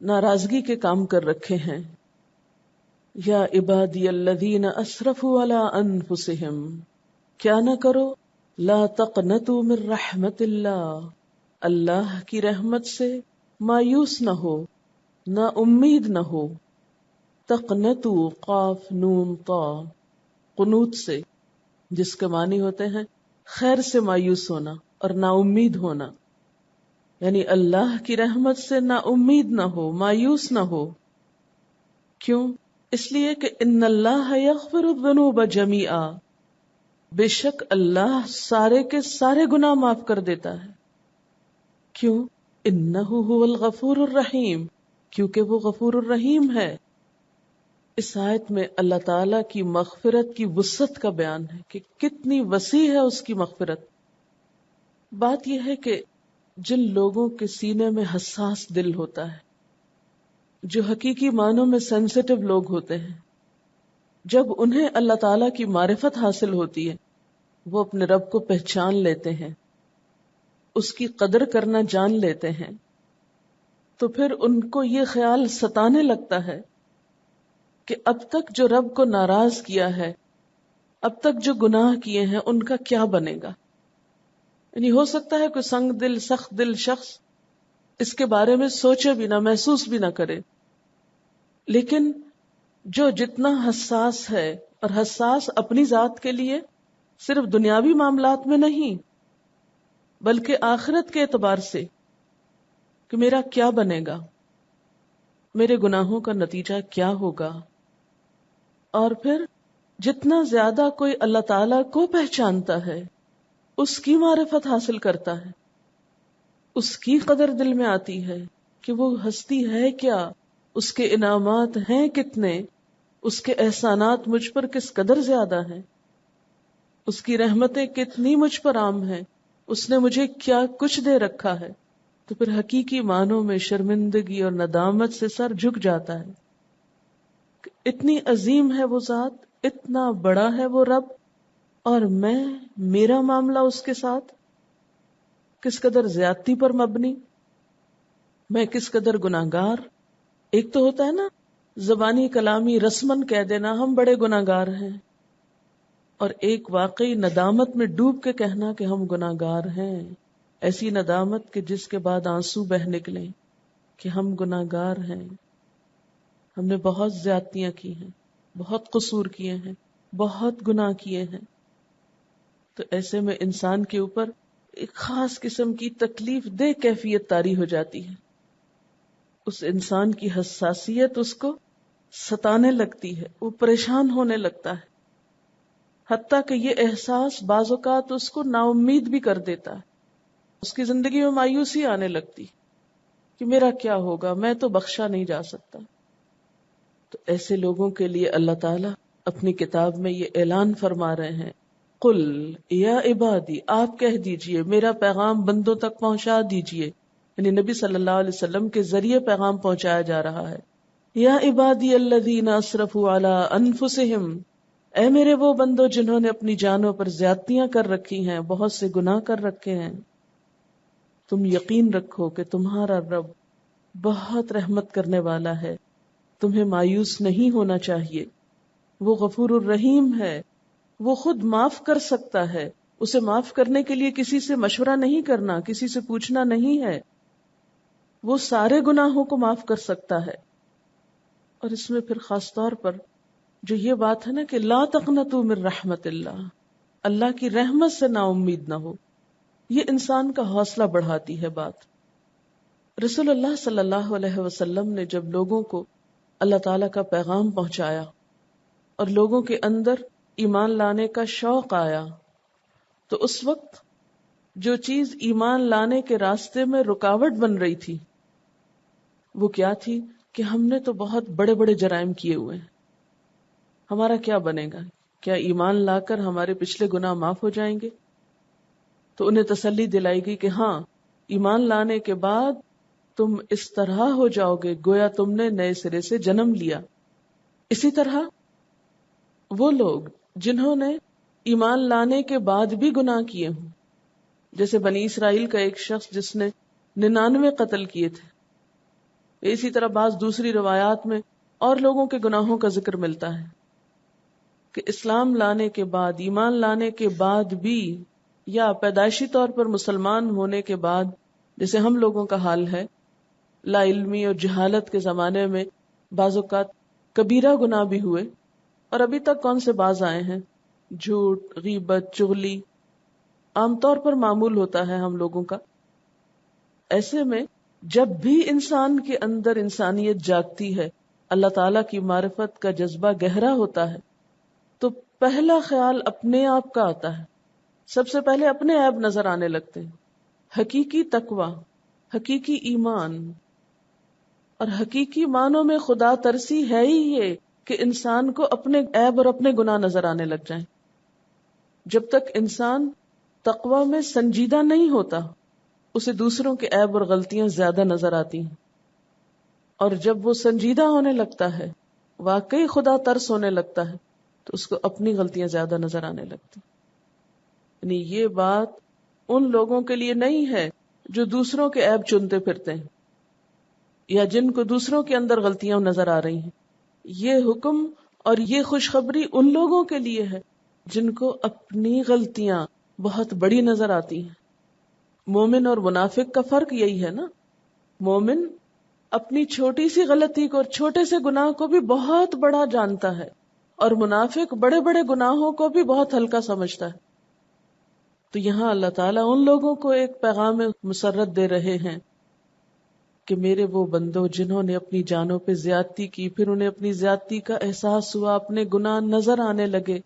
ناراضگی کے کام کر رکھے ہیں۔ یا عبادی الذین اسرفوا علی انفسہم، کیا نہ کرو، لا تقنطوا من رحمت اللہ، اللہ کی رحمت سے مایوس نہ ہو، نا امید نہ ہو۔ تقنتو قاف نون طا، قنوت سے، جس کے معنی ہوتے ہیں خیر سے مایوس ہونا اور نا امید ہونا، یعنی اللہ کی رحمت سے نا امید نہ ہو، مایوس نہ ہو. کیوں؟ اس لیے کہ ان اللہ یغفر الذنوب جمیعا، بے شک اللہ سارے کے سارے گناہ معاف کر دیتا ہے. کیوں؟ انہ هو الغفور الرحیم، کیونکہ وہ غفور الرحیم ہے. اس آیت میں اللہ تعالی کی مغفرت کی وسعت کا بیان ہے کہ کتنی وسیع ہے اس کی مغفرت. بات یہ ہے کہ جن لوگوں کے سینے میں حساس دل ہوتا ہے، جو حقیقی معنوں میں سینسیٹیو لوگ ہوتے ہیں، جب انہیں اللہ تعالیٰ کی معرفت حاصل ہوتی ہے، وہ اپنے رب کو پہچان لیتے ہیں، اس کی قدر کرنا جان لیتے ہیں، تو پھر ان کو یہ خیال ستانے لگتا ہے کہ اب تک جو رب کو ناراض کیا ہے، اب تک جو گناہ کیے ہیں، ان کا کیا بنے گا. یعنی ہو سکتا ہے کوئی سنگ دل سخت دل شخص اس کے بارے میں سوچے بھی نہ، محسوس بھی نہ کرے، لیکن جو جتنا حساس ہے، اور حساس اپنی ذات کے لیے صرف دنیاوی معاملات میں نہیں بلکہ آخرت کے اعتبار سے کہ میرا کیا بنے گا، میرے گناہوں کا نتیجہ کیا ہوگا. اور پھر جتنا زیادہ کوئی اللہ تعالیٰ کو پہچانتا ہے، اس کی معرفت حاصل کرتا ہے، اس کی قدر دل میں آتی ہے کہ وہ ہستی ہے کیا، اس کے انعامات ہیں کتنے، اس کے احسانات مجھ پر کس قدر زیادہ ہیں، اس کی رحمتیں کتنی مجھ پر عام ہیں، اس نے مجھے کیا کچھ دے رکھا ہے. تو پھر حقیقی معنوں میں شرمندگی اور ندامت سے سر جھک جاتا ہے. اتنی عظیم ہے وہ ذات، اتنا بڑا ہے وہ رب، اور میرا معاملہ اس کے ساتھ کس قدر زیادتی پر مبنی، میں کس قدر گناہگار. ایک تو ہوتا ہے نا زبانی کلامی رسمن کہہ دینا ہم بڑے گناہگار ہیں، اور ایک واقعی ندامت میں ڈوب کے کہنا کہ ہم گناہگار ہیں. ایسی ندامت کہ جس کے بعد آنسو بہ نکلیں کہ ہم گناہگار ہیں، ہم نے بہت زیادتیاں کی ہیں، بہت قصور کیے ہیں، بہت گناہ کیے ہیں. تو ایسے میں انسان کے اوپر ایک خاص قسم کی تکلیف دہ کیفیت طاری ہو جاتی ہے. اس انسان کی حساسیت اس کو ستانے لگتی ہے، وہ پریشان ہونے لگتا ہے، حتیٰ کہ یہ احساس بعض اوقات اس کو نا امید بھی کر دیتا ہے. اس کی زندگی میں مایوسی آنے لگتی کہ میرا کیا ہوگا، میں تو بخشا نہیں جا سکتا. تو ایسے لوگوں کے لیے اللہ تعالیٰ اپنی کتاب میں یہ اعلان فرما رہے ہیں، قل یا عبادی، آپ کہہ دیجئے، میرا پیغام بندوں تک پہنچا دیجئے. یعنی نبی صلی اللہ علیہ وسلم کے ذریعے پیغام پہنچایا جا رہا ہے. یا عبادی الذین اسرفوا علی انفسہم، اے میرے وہ بندو جنہوں نے اپنی جانوں پر زیادتیاں کر رکھی ہیں، بہت سے گناہ کر رکھے ہیں. تم یقین رکھو کہ تمہارا رب بہت رحمت کرنے والا ہے، تمہیں مایوس نہیں ہونا چاہیے. وہ غفور الرحیم ہے، وہ خود معاف کر سکتا ہے. اسے معاف کرنے کے لیے کسی سے مشورہ نہیں کرنا، کسی سے پوچھنا نہیں ہے. وہ سارے گناہوں کو معاف کر سکتا ہے. اور اس میں پھر خاص طور پر جو یہ بات ہے نا کہ لا تقنطوا من رحمت اللہ، اللہ کی رحمت سے نا امید نہ ہو، یہ انسان کا حوصلہ بڑھاتی ہے بات. رسول اللہ صلی اللہ علیہ وسلم نے جب لوگوں کو اللہ تعالیٰ کا پیغام پہنچایا اور لوگوں کے اندر ایمان لانے کا شوق آیا، تو اس وقت جو چیز ایمان لانے کے راستے میں رکاوٹ بن رہی تھی وہ کیا تھی کہ ہم نے تو بہت بڑے بڑے جرائم کیے ہوئے ہیں، ہمارا کیا بنے گا، کیا ایمان لا کر ہمارے پچھلے گناہ معاف ہو جائیں گے؟ تو انہیں تسلی دلائی گئی کہ ہاں، ایمان لانے کے بعد تم اس طرح ہو جاؤ گے گویا تم نے نئے سرے سے جنم لیا. اسی طرح وہ لوگ جنہوں نے ایمان لانے کے بعد بھی گناہ کیے ہوں، جیسے بنی اسرائیل کا ایک شخص جس نے 99 قتل کیے تھے. اسی طرح بعض دوسری روایات میں اور لوگوں کے گناہوں کا ذکر ملتا ہے کہ اسلام لانے کے بعد، ایمان لانے کے بعد بھی، یا پیدائشی طور پر مسلمان ہونے کے بعد جیسے ہم لوگوں کا حال ہے، لا علمی اور جہالت کے زمانے میں بعض اوقات کبیرہ گناہ بھی ہوئے اور ابھی تک کون سے باز آئے ہیں؟ جھوٹ، غیبت، چغلی عام طور پر معمول ہوتا ہے ہم لوگوں کا. ایسے میں جب بھی انسان کے اندر انسانیت جاگتی ہے، اللہ تعالیٰ کی معرفت کا جذبہ گہرا ہوتا ہے، تو پہلا خیال اپنے آپ کا آتا ہے. سب سے پہلے اپنے عیب نظر آنے لگتے ہیں. حقیقی تقوی، حقیقی ایمان اور حقیقی معنوں میں خدا ترسی ہے ہی یہ کہ انسان کو اپنے عیب اور اپنے گناہ نظر آنے لگ جائیں. جب تک انسان تقوی میں سنجیدہ نہیں ہوتا، اسے دوسروں کے عیب اور غلطیاں زیادہ نظر آتی ہیں، اور جب وہ سنجیدہ ہونے لگتا ہے، واقعی خدا ترس ہونے لگتا ہے، تو اس کو اپنی غلطیاں زیادہ نظر آنے لگتی. یعنی یہ بات ان لوگوں کے لیے نہیں ہے جو دوسروں کے عیب چنتے پھرتے ہیں یا جن کو دوسروں کے اندر غلطیاں نظر آ رہی ہیں. یہ حکم اور یہ خوشخبری ان لوگوں کے لیے ہے جن کو اپنی غلطیاں بہت بڑی نظر آتی ہیں. مومن اور منافق کا فرق یہی ہے نا. مومن اپنی چھوٹی سی غلطی کو اور چھوٹے سے گناہ کو بھی بہت بڑا جانتا ہے، اور منافق بڑے بڑے گناہوں کو بھی بہت ہلکا سمجھتا ہے. تو یہاں اللہ تعالیٰ ان لوگوں کو ایک پیغام مسرت دے رہے ہیں کہ میرے وہ بندوں جنہوں نے اپنی جانوں پہ زیادتی کی، پھر انہیں اپنی زیادتی کا احساس ہوا، اپنے گناہ نظر آنے لگے،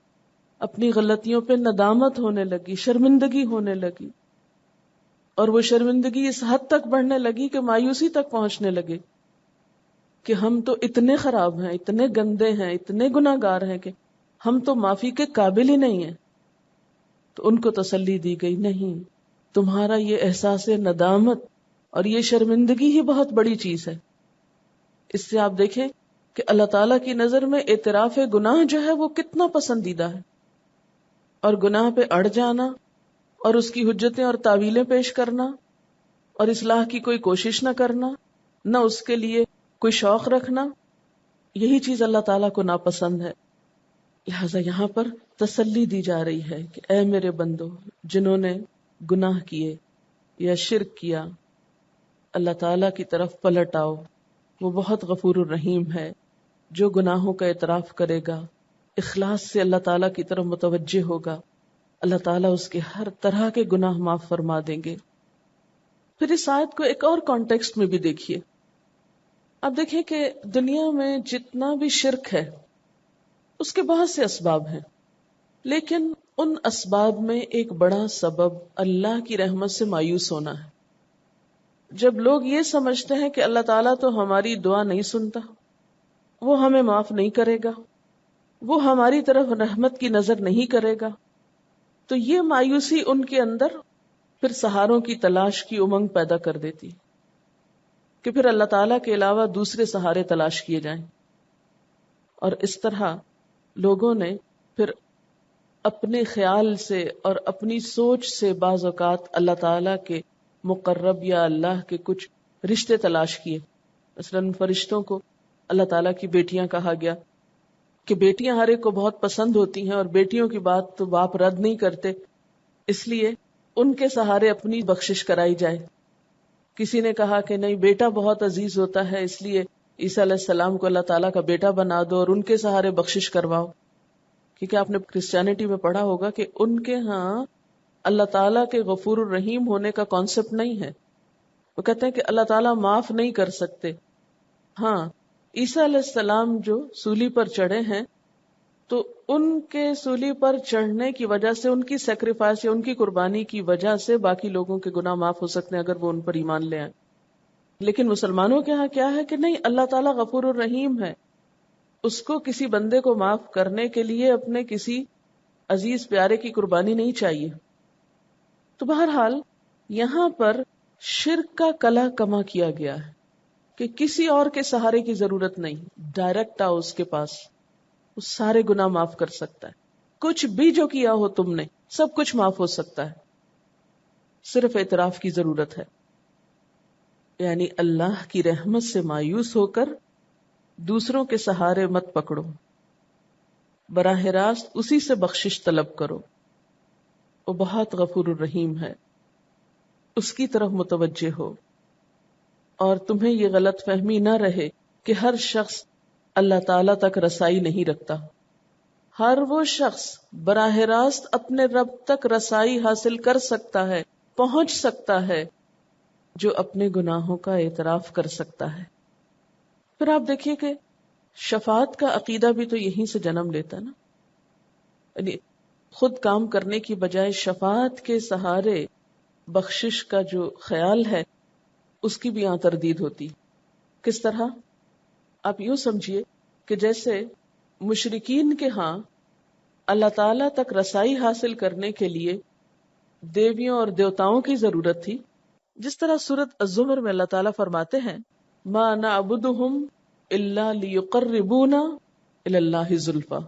اپنی غلطیوں پہ ندامت ہونے لگی، شرمندگی ہونے لگی، اور وہ شرمندگی اس حد تک بڑھنے لگی کہ مایوسی تک پہنچنے لگے کہ ہم تو اتنے خراب ہیں، اتنے گندے ہیں، اتنے گناہ گار ہیں کہ ہم تو معافی کے قابل ہی نہیں ہیں. تو ان کو تسلی دی گئی، نہیں، تمہارا یہ احساس ندامت اور یہ شرمندگی ہی بہت بڑی چیز ہے. اس سے آپ دیکھیں کہ اللہ تعالیٰ کی نظر میں اعتراف گناہ جو ہے وہ کتنا پسندیدہ ہے، اور گناہ پہ اڑ جانا اور اس کی حجتیں اور تعویلیں پیش کرنا اور اصلاح کی کوئی کوشش نہ کرنا، نہ اس کے لیے کوئی شوق رکھنا، یہی چیز اللہ تعالیٰ کو ناپسند ہے. لہذا یہاں پر تسلی دی جا رہی ہے کہ اے میرے بندو جنہوں نے گناہ کیے یا شرک کیا، اللہ تعالیٰ کی طرف پلٹ آؤ. وہ بہت غفور الرحیم ہے. جو گناہوں کا اعتراف کرے گا، اخلاص سے اللہ تعالیٰ کی طرف متوجہ ہوگا، اللہ تعالیٰ اس کے ہر طرح کے گناہ معاف فرما دیں گے. پھر اس آیت کو ایک اور کانٹیکسٹ میں بھی دیکھیے. اب دیکھیں کہ دنیا میں جتنا بھی شرک ہے اس کے بہت سے اسباب ہیں، لیکن ان اسباب میں ایک بڑا سبب اللہ کی رحمت سے مایوس ہونا ہے. جب لوگ یہ سمجھتے ہیں کہ اللہ تعالیٰ تو ہماری دعا نہیں سنتا، وہ ہمیں معاف نہیں کرے گا، وہ ہماری طرف رحمت کی نظر نہیں کرے گا، تو یہ مایوسی ان کے اندر پھر سہاروں کی تلاش کی امنگ پیدا کر دیتی کہ پھر اللہ تعالیٰ کے علاوہ دوسرے سہارے تلاش کیے جائیں. اور اس طرح لوگوں نے پھر اپنے خیال سے اور اپنی سوچ سے بعض اوقات اللہ تعالیٰ کے مقرب یا اللہ کے کچھ رشتے تلاش کیے. مثلاً فرشتوں کو اللہ تعالیٰ کی بیٹیاں کہا گیا کہ بیٹیاں ہر ایک کو بہت پسند ہوتی ہیں، اور بیٹیوں کی بات تو باپ رد نہیں کرتے، اس لیے ان کے سہارے اپنی بخشش کرائی جائے. کسی نے کہا کہ نہیں، بیٹا بہت عزیز ہوتا ہے، اس لیے عیسیٰ علیہ السلام کو اللہ تعالیٰ کا بیٹا بنا دو اور ان کے سہارے بخشش کرواؤ. کیونکہ آپ نے کرسچینٹی میں پڑھا ہوگا کہ ان کے ہاں اللہ تعالیٰ کے غفور الرحیم ہونے کا کانسیپٹ نہیں ہے. وہ کہتے ہیں کہ اللہ تعالیٰ معاف نہیں کر سکتے. ہاں، عیسیٰ علیہ السلام جو سولی پر چڑھے ہیں تو ان کے سولی پر چڑھنے کی وجہ سے، ان کی سیکریفائس یا ان کی قربانی کی وجہ سے باقی لوگوں کے گناہ معاف ہو سکتے ہیں اگر وہ ان پر ایمان لے آئیں. لیکن مسلمانوں کے ہاں کیا ہے کہ نہیں، اللہ تعالیٰ غفور الرحیم ہے، اس کو کسی بندے کو معاف کرنے کے لیے اپنے کسی عزیز پیارے کی قربانی نہیں چاہیے. تو بہرحال یہاں پر شرک کا کلا کما کیا گیا ہے کہ کسی اور کے سہارے کی ضرورت نہیں، ڈائریکٹ آؤ اس کے پاس، وہ سارے گناہ معاف کر سکتا ہے. کچھ بھی جو کیا ہو تم نے، سب کچھ معاف ہو سکتا ہے، صرف اعتراف کی ضرورت ہے. یعنی اللہ کی رحمت سے مایوس ہو کر دوسروں کے سہارے مت پکڑو، براہ راست اسی سے بخشش طلب کرو. وہ بہت غفور الرحیم ہے، اس کی طرف متوجہ ہو. اور تمہیں یہ غلط فہمی نہ رہے کہ ہر شخص اللہ تعالیٰ تک رسائی نہیں رکھتا. ہر وہ شخص براہ راست اپنے رب تک رسائی حاصل کر سکتا ہے، پہنچ سکتا ہے، جو اپنے گناہوں کا اعتراف کر سکتا ہے. پھر آپ دیکھیے کہ شفاعت کا عقیدہ بھی تو یہیں سے جنم لیتا نا. یعنی خود کام کرنے کی بجائے شفاعت کے سہارے بخشش کا جو خیال ہے اس کی بھی یہاں تردید ہوتی. کس طرح؟ آپ یوں سمجھیے کہ جیسے مشرکین کے ہاں اللہ تعالیٰ تک رسائی حاصل کرنے کے لیے دیویوں اور دیوتاؤں کی ضرورت تھی، جس طرح سورۃ الزمر میں اللہ تعالیٰ فرماتے ہیں ما نعبدہم الا لیقربونا الی اللہ زلفی،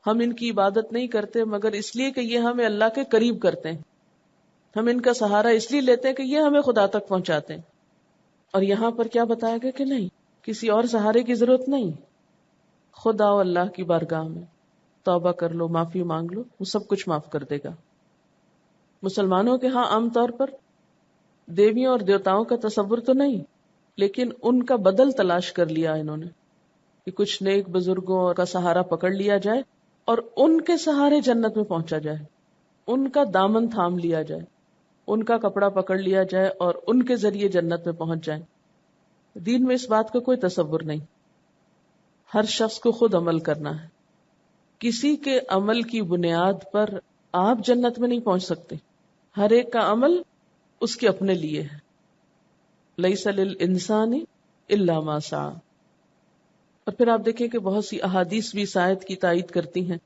ہم ان کی عبادت نہیں کرتے مگر اس لیے کہ یہ ہمیں اللہ کے قریب کرتے ہیں، ہم ان کا سہارا اس لیے لیتے ہیں کہ یہ ہمیں خدا تک پہنچاتے ہیں. اور یہاں پر کیا بتایا گیا کہ نہیں، کسی اور سہارے کی ضرورت نہیں، خدا و اللہ کی بارگاہ میں توبہ کر لو، معافی مانگ لو، وہ سب کچھ معاف کر دے گا. مسلمانوں کے ہاں عام طور پر دیویوں اور دیوتاؤں کا تصور تو نہیں، لیکن ان کا بدل تلاش کر لیا انہوں نے کہ کچھ نیک بزرگوں کا سہارا پکڑ لیا جائے اور ان کے سہارے جنت میں پہنچا جائے، ان کا دامن تھام لیا جائے، ان کا کپڑا پکڑ لیا جائے اور ان کے ذریعے جنت میں پہنچ جائیں. دین میں اس بات کا کوئی تصور نہیں. ہر شخص کو خود عمل کرنا ہے. کسی کے عمل کی بنیاد پر آپ جنت میں نہیں پہنچ سکتے. ہر ایک کا عمل اس کے اپنے لیے ہے. لیس للانسان الا ما سعى. اور پھر آپ دیکھیں کہ بہت سی احادیث بھی اس آیت کی تائید کرتی ہیں.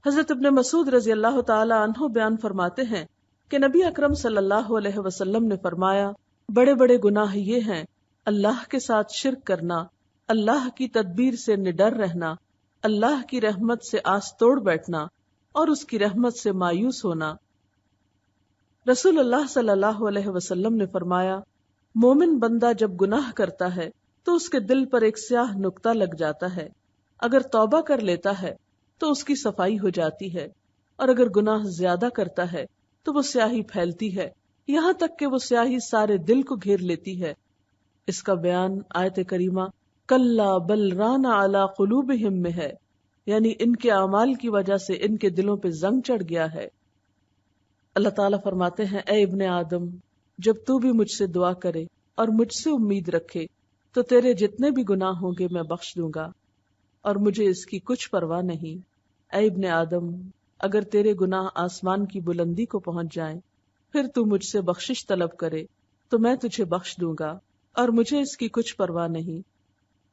حضرت ابن مسعود رضی اللہ تعالی عنہ بیان فرماتے ہیں کہ نبی اکرم صلی اللہ علیہ وسلم نے فرمایا بڑے بڑے گناہ یہ ہیں اللہ کے ساتھ شرک کرنا، اللہ کی تدبیر سے نڈر رہنا، اللہ کی رحمت سے آس توڑ بیٹھنا اور اس کی رحمت سے مایوس ہونا. رسول اللہ صلی اللہ علیہ وسلم نے فرمایا مومن بندہ جب گناہ کرتا ہے تو اس کے دل پر ایک سیاہ نقطہ لگ جاتا ہے، اگر توبہ کر لیتا ہے تو اس کی صفائی ہو جاتی ہے، اور اگر گناہ زیادہ کرتا ہے تو وہ سیاہی پھیلتی ہے یہاں تک کہ وہ سیاہی سارے دل کو گھیر لیتی ہے. اس کا بیان آیت کریمہ کلا بل ران علی قلوبہم میں ہے، یعنی ان کے اعمال کی وجہ سے ان کے دلوں پہ زنگ چڑھ گیا ہے. اللہ تعالیٰ فرماتے ہیں اے ابن آدم، جب تو بھی مجھ سے دعا کرے اور مجھ سے امید رکھے تو تیرے جتنے بھی گناہ ہوں گے میں بخش دوں گا، اور مجھے اس کی کچھ پرواہ نہیں. اے ابن آدم، اگر تیرے گناہ آسمان کی بلندی کو پہنچ جائیں پھر تو مجھ سے بخشش طلب کرے تو میں تجھے بخش دوں گا، اور مجھے اس کی کچھ پرواہ نہیں.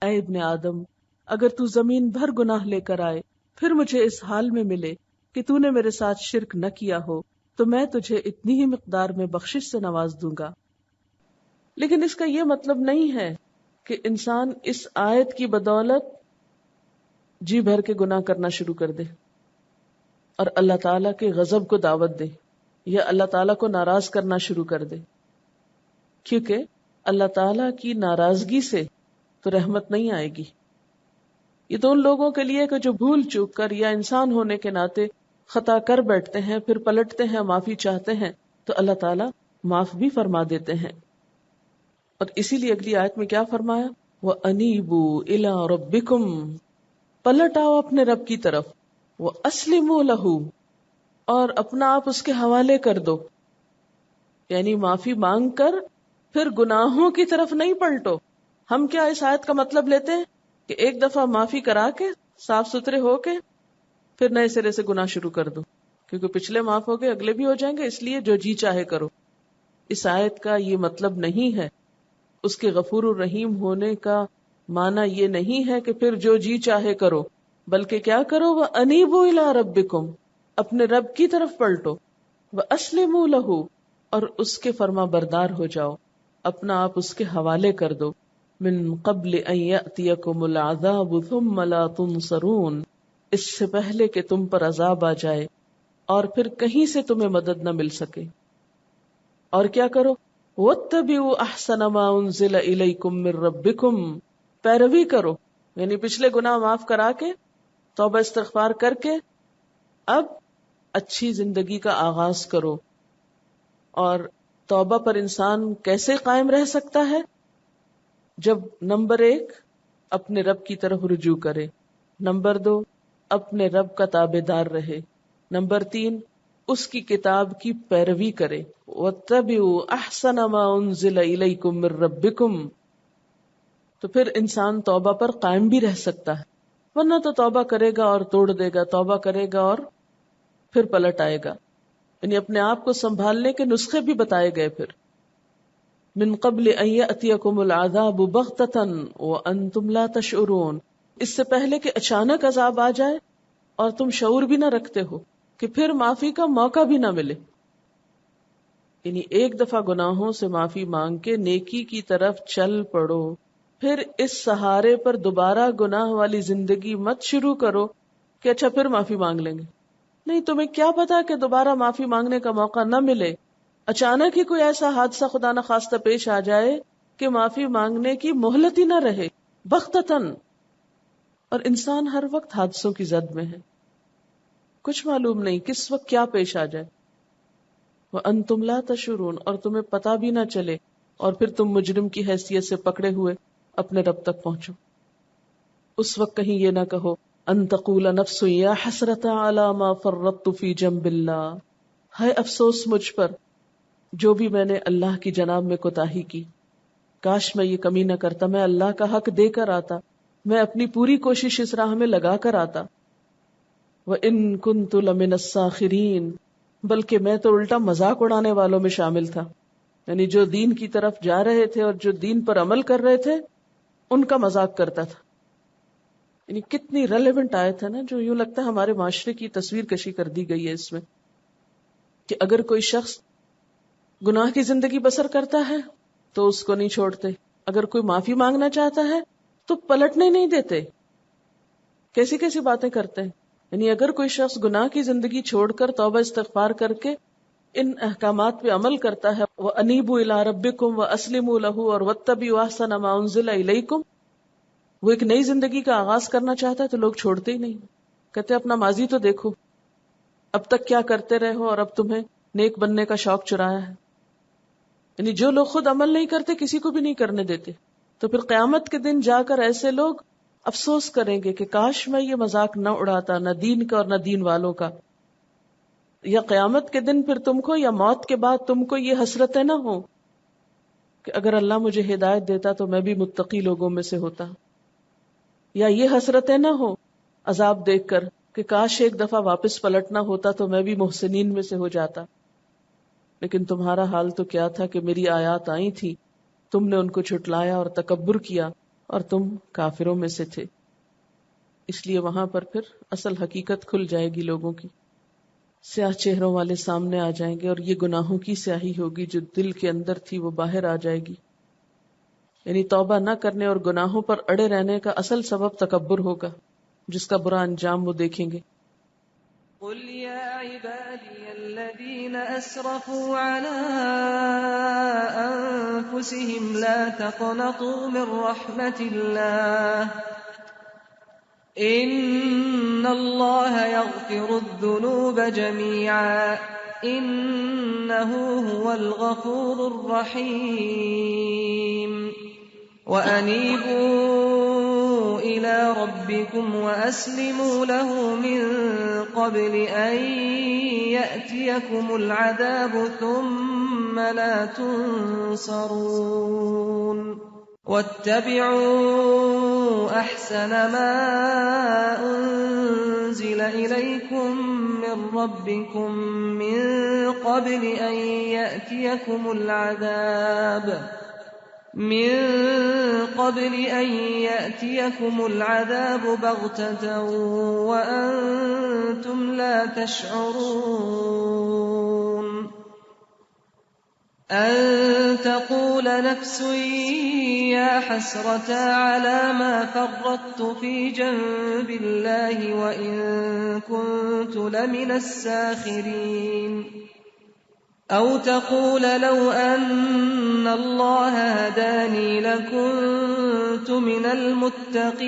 اے ابن آدم، اگر تو زمین بھر گناہ لے کر آئے پھر مجھے اس حال میں ملے کہ تو نے میرے ساتھ شرک نہ کیا ہو تو میں تجھے اتنی ہی مقدار میں بخشش سے نواز دوں گا. لیکن اس کا یہ مطلب نہیں ہے کہ انسان اس آیت کی بدولت جی بھر کے گناہ کرنا شروع کر دے اور اللہ تعالیٰ کے غضب کو دعوت دے یا اللہ تعالیٰ کو ناراض کرنا شروع کر دے، کیونکہ اللہ تعالیٰ کی ناراضگی سے تو رحمت نہیں آئے گی. یہ تو ان لوگوں کے لیے کہ جو بھول چوک کر یا انسان ہونے کے ناطے خطا کر بیٹھتے ہیں، پھر پلٹتے ہیں، معافی چاہتے ہیں تو اللہ تعالیٰ معاف بھی فرما دیتے ہیں. اور اسی لیے اگلی آیت میں کیا فرمایا؟ وَأَنِيبُوا إِلَىٰ رَبِّكُمْ، پلٹ آؤ اپنے رب کی طرف، وَأَسْلِمُوا لَهُ، اور اپنا آپ اس کے حوالے کر دو. یعنی معافی مانگ کر پھر گناہوں کی طرف نہیں پلٹو. ہم کیا اس آیت کا مطلب لیتے ہیں کہ ایک دفعہ معافی کرا کے صاف ستھرے ہو کے پھر نئے سرے سے گناہ شروع کر دو کیونکہ پچھلے معاف ہو گئے اگلے بھی ہو جائیں گے، اس لیے جو جی چاہے کرو. اس آیت کا یہ مطلب نہیں ہے. اس کے غفور الرحیم ہونے کا معنی یہ نہیں ہے کہ پھر جو جی چاہے کرو، بلکہ کیا کرو؟ وَأَنِيبُوا إِلَىٰ رَبِّكُمْ، اپنے رب کی طرف پلٹو، وَأَسْلِمُوا لَهُ، اور اس کے فرما بردار ہو جاؤ، اپنا آپ اس کے حوالے کر دو. من قبل ان یأتیکم العذاب ثم لا تنصرون، اس سے پہلے کہ تم پر عذاب آ جائے اور پھر کہیں سے تمہیں مدد نہ مل سکے. اور کیا کرو؟ واتبعوا احسن ما انزل الیکم من ربکم، پیروی کرو، یعنی پچھلے گناہ معاف کرا کے توبہ استغفار کر کے اب اچھی زندگی کا آغاز کرو. اور توبہ پر انسان کیسے قائم رہ سکتا ہے؟ جب نمبر 1 اپنے رب کی طرف رجوع کرے. نمبر 2 اپنے رب کا تابع دار رہے. نمبر 3 اس کی کتاب کی پیروی کرے. وَاتَّبِعُوا أَحْسَنَ مَا أُنزِلَ إِلَيْكُم مِّن رَّبِّكُم. تو پھر انسان توبہ پر قائم بھی رہ سکتا ہے، ورنہ تو توبہ کرے گا اور توڑ دے گا، توبہ کرے گا اور پھر پلٹ آئے گا. یعنی اپنے آپ کو سنبھالنے کے نسخے بھی بتائے گئے. پھر من قبل ان یأتیکم العذاب بغتۃ وانتم لا تشعرون، اس سے پہلے کہ اچانک عذاب آ جائے اور تم شعور بھی نہ رکھتے ہو، کہ پھر معافی کا موقع بھی نہ ملے. یعنی ایک دفعہ گناہوں سے معافی مانگ کے نیکی کی طرف چل پڑو، پھر اس سہارے پر دوبارہ گناہ والی زندگی مت شروع کرو کہ اچھا پھر معافی مانگ لیں گے. نہیں، تمہیں کیا پتا کہ دوبارہ معافی مانگنے کا موقع نہ ملے. اچانک ہی کوئی ایسا حادثہ خدا نہ خواستہ پیش آ جائے کہ معافی مانگنے کی مہلت ہی نہ رہے بغتتاً. اور انسان ہر وقت حادثوں کی زد میں ہے، کچھ معلوم نہیں کس وقت کیا پیش آ جائے. وَأَنْتُمْ لَا تَشْعُرُونَ، اور تمہیں پتا بھی نہ چلے، اور پھر تم مجرم کی حیثیت سے پکڑے ہوئے اپنے رب تک پہنچو. اس وقت کہیں یہ نہ کہو ان تقول نفس یا حسرۃ علی ما فرطت فی جنب اللہ، ہے افسوس مجھ پر جو بھی میں نے اللہ کی جناب میں کوتاہی کی. کاش میں یہ کمی نہ کرتا، میں اللہ کا حق دے کر آتا، میں اپنی پوری کوشش اس راہ میں لگا کر آتا. وَإِن كُنتُ لَمِنَ السَّاخِرِينَ، بلکہ میں تو الٹا مذاق اڑانے والوں میں شامل تھا. یعنی جو دین کی طرف جا رہے تھے اور جو دین پر عمل کر رہے تھے ان کا مذاق کرتا تھا. یعنی کتنی ریلیونٹ آیت ہے نا، جو یوں لگتا ہے ہمارے معاشرے کی تصویر کشی کر دی گئی ہے اس میں، کہ اگر کوئی شخص گناہ کی زندگی بسر کرتا ہے تو اس کو نہیں چھوڑتے، اگر کوئی معافی مانگنا چاہتا ہے تو پلٹنے نہیں دیتے. کیسی کیسی باتیں کرتے ہیں. یعنی اگر کوئی شخص گناہ کی زندگی چھوڑ کر توبہ استغفار کر کے ان احکامات پہ عمل کرتا ہے، وَأَنِيبُوا إِلَىٰ رَبِّكُمْ وَأَسْلِمُوا لَهُ اور وَاتَّبِعُوا أَحْسَنَ مَا أُنزِلَ إِلَيْكُمْ، وہ ایک نئی زندگی کا آغاز کرنا چاہتا ہے تو لوگ چھوڑتے ہی نہیں. کہتے اپنا ماضی تو دیکھو، اب تک کیا کرتے رہے ہو اور اب تمہیں نیک بننے کا شوق چرایا ہے. یعنی جو لوگ خود عمل نہیں کرتے کسی کو بھی نہیں کرنے دیتے. تو پھر قیامت کے دن جا کر ایسے لوگ افسوس کریں گے کہ کاش میں یہ مذاق نہ اڑاتا، نہ دین کا اور نہ دین والوں کا. یا قیامت کے دن پھر تم کو یا موت کے بعد تم کو یہ حسرتیں نہ ہو کہ اگر اللہ مجھے ہدایت دیتا تو میں بھی متقی لوگوں میں سے ہوتا. یا یہ حسرتیں نہ ہو عذاب دیکھ کر کہ کاش ایک دفعہ واپس پلٹنا ہوتا تو میں بھی محسنین میں سے ہو جاتا. لیکن تمہارا حال تو کیا تھا کہ میری آیات آئی تھی، تم نے ان کو جھٹلایا اور تکبر کیا اور تم کافروں میں سے تھے. اس لیے وہاں پر پھر اصل حقیقت کھل جائے گی، لوگوں کی سیاہ چہروں والے سامنے آ جائیں گے، اور یہ گناہوں کی سیاہی ہوگی جو دل کے اندر تھی وہ باہر آ جائے گی. یعنی توبہ نہ کرنے اور گناہوں پر اڑے رہنے کا اصل سبب تکبر ہوگا، جس کا برا انجام وہ دیکھیں گے. قل يا عبادي الذين أسرفوا على أنفسهم لا تقنطوا من رحمة الله إن الله يغفر الذنوب جميعا إنه هو الغفور الرحيم وأنيبوا إلى ربكم وأسلموا له من قبل أن يأتيكم العذاب ثم لا تنصرون واتبعوا أحسن ما أنزل إليكم من ربكم من قبل أن يأتيكم العذاب بغتة وأنتم لا تشعرون أن تقول نفس يا حسرة على ما فرطت في جنب الله وإن كنت لمن الساخرين أو تقول لو أن الله هداني لكنت من المتقين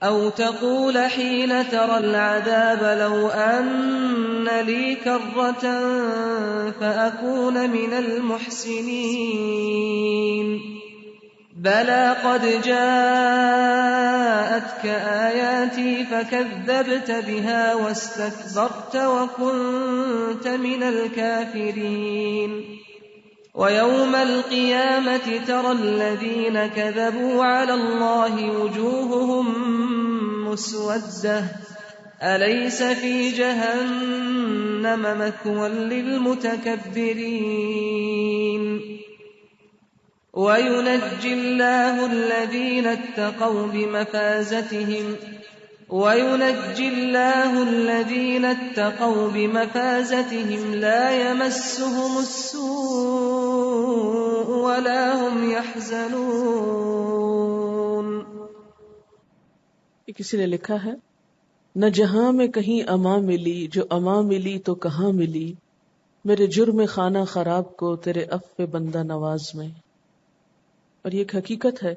أو تقول حين ترى العذاب لو أن لي كرة فأكون من المحسنين بلى قد جاءتك آياتي فكذبت بها واستكبرت وكنت من الكافرين ويوم القيامة ترى الذين كذبوا على الله وجوههم مسودة أليس في جهنم مثوى للمتكبرين وينجي الله الذين اتقوا بمفازتهم لا يمسهم السوء ولا هم يحزنون. کسی نے لکھا ہے نہ جہاں میں کہیں اما ملی جو اما ملی تو کہاں ملی میرے جرم خانہ خراب کو تیرے عفو بندہ نواز میں. اور یہ ایک حقیقت ہے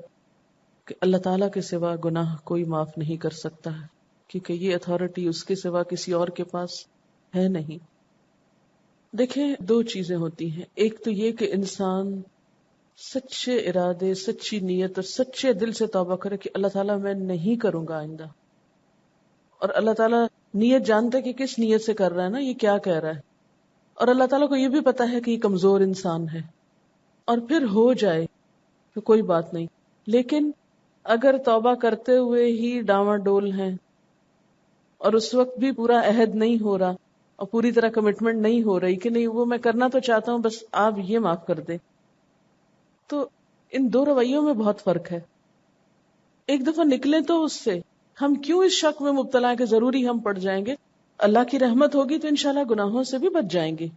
کہ اللہ تعالیٰ کے سوا گناہ کوئی معاف نہیں کر سکتا ہے، کیونکہ یہ اتھارٹی اس کے سوا کسی اور کے پاس ہے نہیں. دیکھیں دو چیزیں ہوتی ہیں، ایک تو یہ کہ انسان سچے ارادے، سچی نیت اور سچے دل سے توبہ کرے کہ اللہ تعالیٰ میں نہیں کروں گا آئندہ. اور اللہ تعالیٰ نیت جانتے کہ کس نیت سے کر رہا ہے نا، یہ کیا کہہ رہا ہے. اور اللہ تعالیٰ کو یہ بھی پتا ہے کہ یہ کمزور انسان ہے. اور پھر ہو جائے تو کوئی بات نہیں، لیکن اگر توبہ کرتے ہوئے ہی ڈاواڈول ہیں اور اس وقت بھی پورا عہد نہیں ہو رہا اور پوری طرح کمٹمنٹ نہیں ہو رہی کہ نہیں وہ میں کرنا تو چاہتا ہوں بس آپ یہ معاف کر دیں، تو ان دو رویوں میں بہت فرق ہے. ایک دفعہ نکلیں تو اس سے ہم کیوں اس شک میں مبتلا ہیں کہ ضروری ہم پڑ جائیں گے. اللہ کی رحمت ہوگی تو انشاءاللہ گناہوں سے بھی بچ جائیں گے،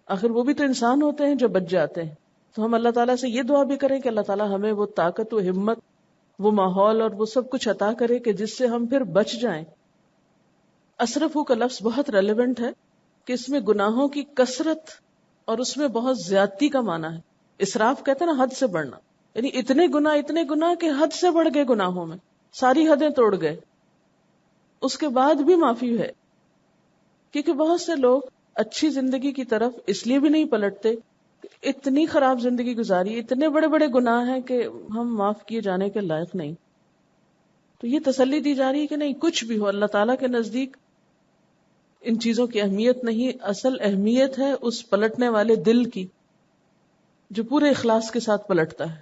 آخر وہ بھی تو انسان ہوتے ہیں جو بچ جاتے ہیں. تو ہم اللہ تعالیٰ سے یہ دعا بھی کریں کہ اللہ تعالیٰ ہمیں وہ طاقت و ہمت، وہ ماحول اور وہ سب کچھ عطا کرے کہ جس سے ہم پھر بچ جائیں. اسرفو کا لفظ بہت ریلیونٹ ہے کہ اس میں گناہوں کی کثرت اور اس میں بہت زیادتی کا معنی ہے. اسراف کہتے ہیں نا حد سے بڑھنا، یعنی اتنے گناہ کہ حد سے بڑھ گئے گناہوں میں، ساری حدیں توڑ گئے. اس کے بعد بھی معافی ہے، کیونکہ بہت سے لوگ اچھی زندگی کی طرف اس لیے بھی نہیں پلٹتے، اتنی خراب زندگی گزاری، اتنے بڑے بڑے گناہ ہیں کہ ہم معاف کیے جانے کے لائق نہیں. تو یہ تسلی دی جا رہی ہے کہ نہیں، کچھ بھی ہو اللہ تعالیٰ کے نزدیک ان چیزوں کی اہمیت نہیں، اصل اہمیت ہے اس پلٹنے والے دل کی جو پورے اخلاص کے ساتھ پلٹتا ہے.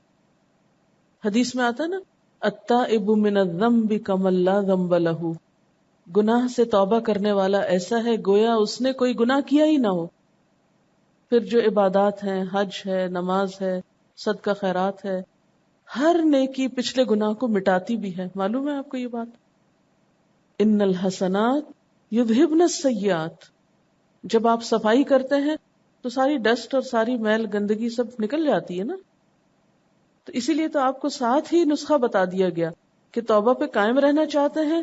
حدیث میں آتا ہے نا التائب من الذنب کمن لا ذنب لہ، گناہ سے توبہ کرنے والا ایسا ہے گویا اس نے کوئی گناہ کیا ہی نہ ہو. پھر جو عبادات ہیں، حج ہے، نماز ہے، صدقہ خیرات ہے، ہر نیکی پچھلے گناہ کو مٹاتی بھی ہے. معلوم ہے آپ کو یہ بات؟ ان الحسنات یذہبن السیئات، جب آپ صفائی کرتے ہیں تو ساری ڈسٹ اور ساری میل گندگی سب نکل جاتی ہے نا. تو اسی لیے تو آپ کو ساتھ ہی نسخہ بتا دیا گیا کہ توبہ پہ قائم رہنا چاہتے ہیں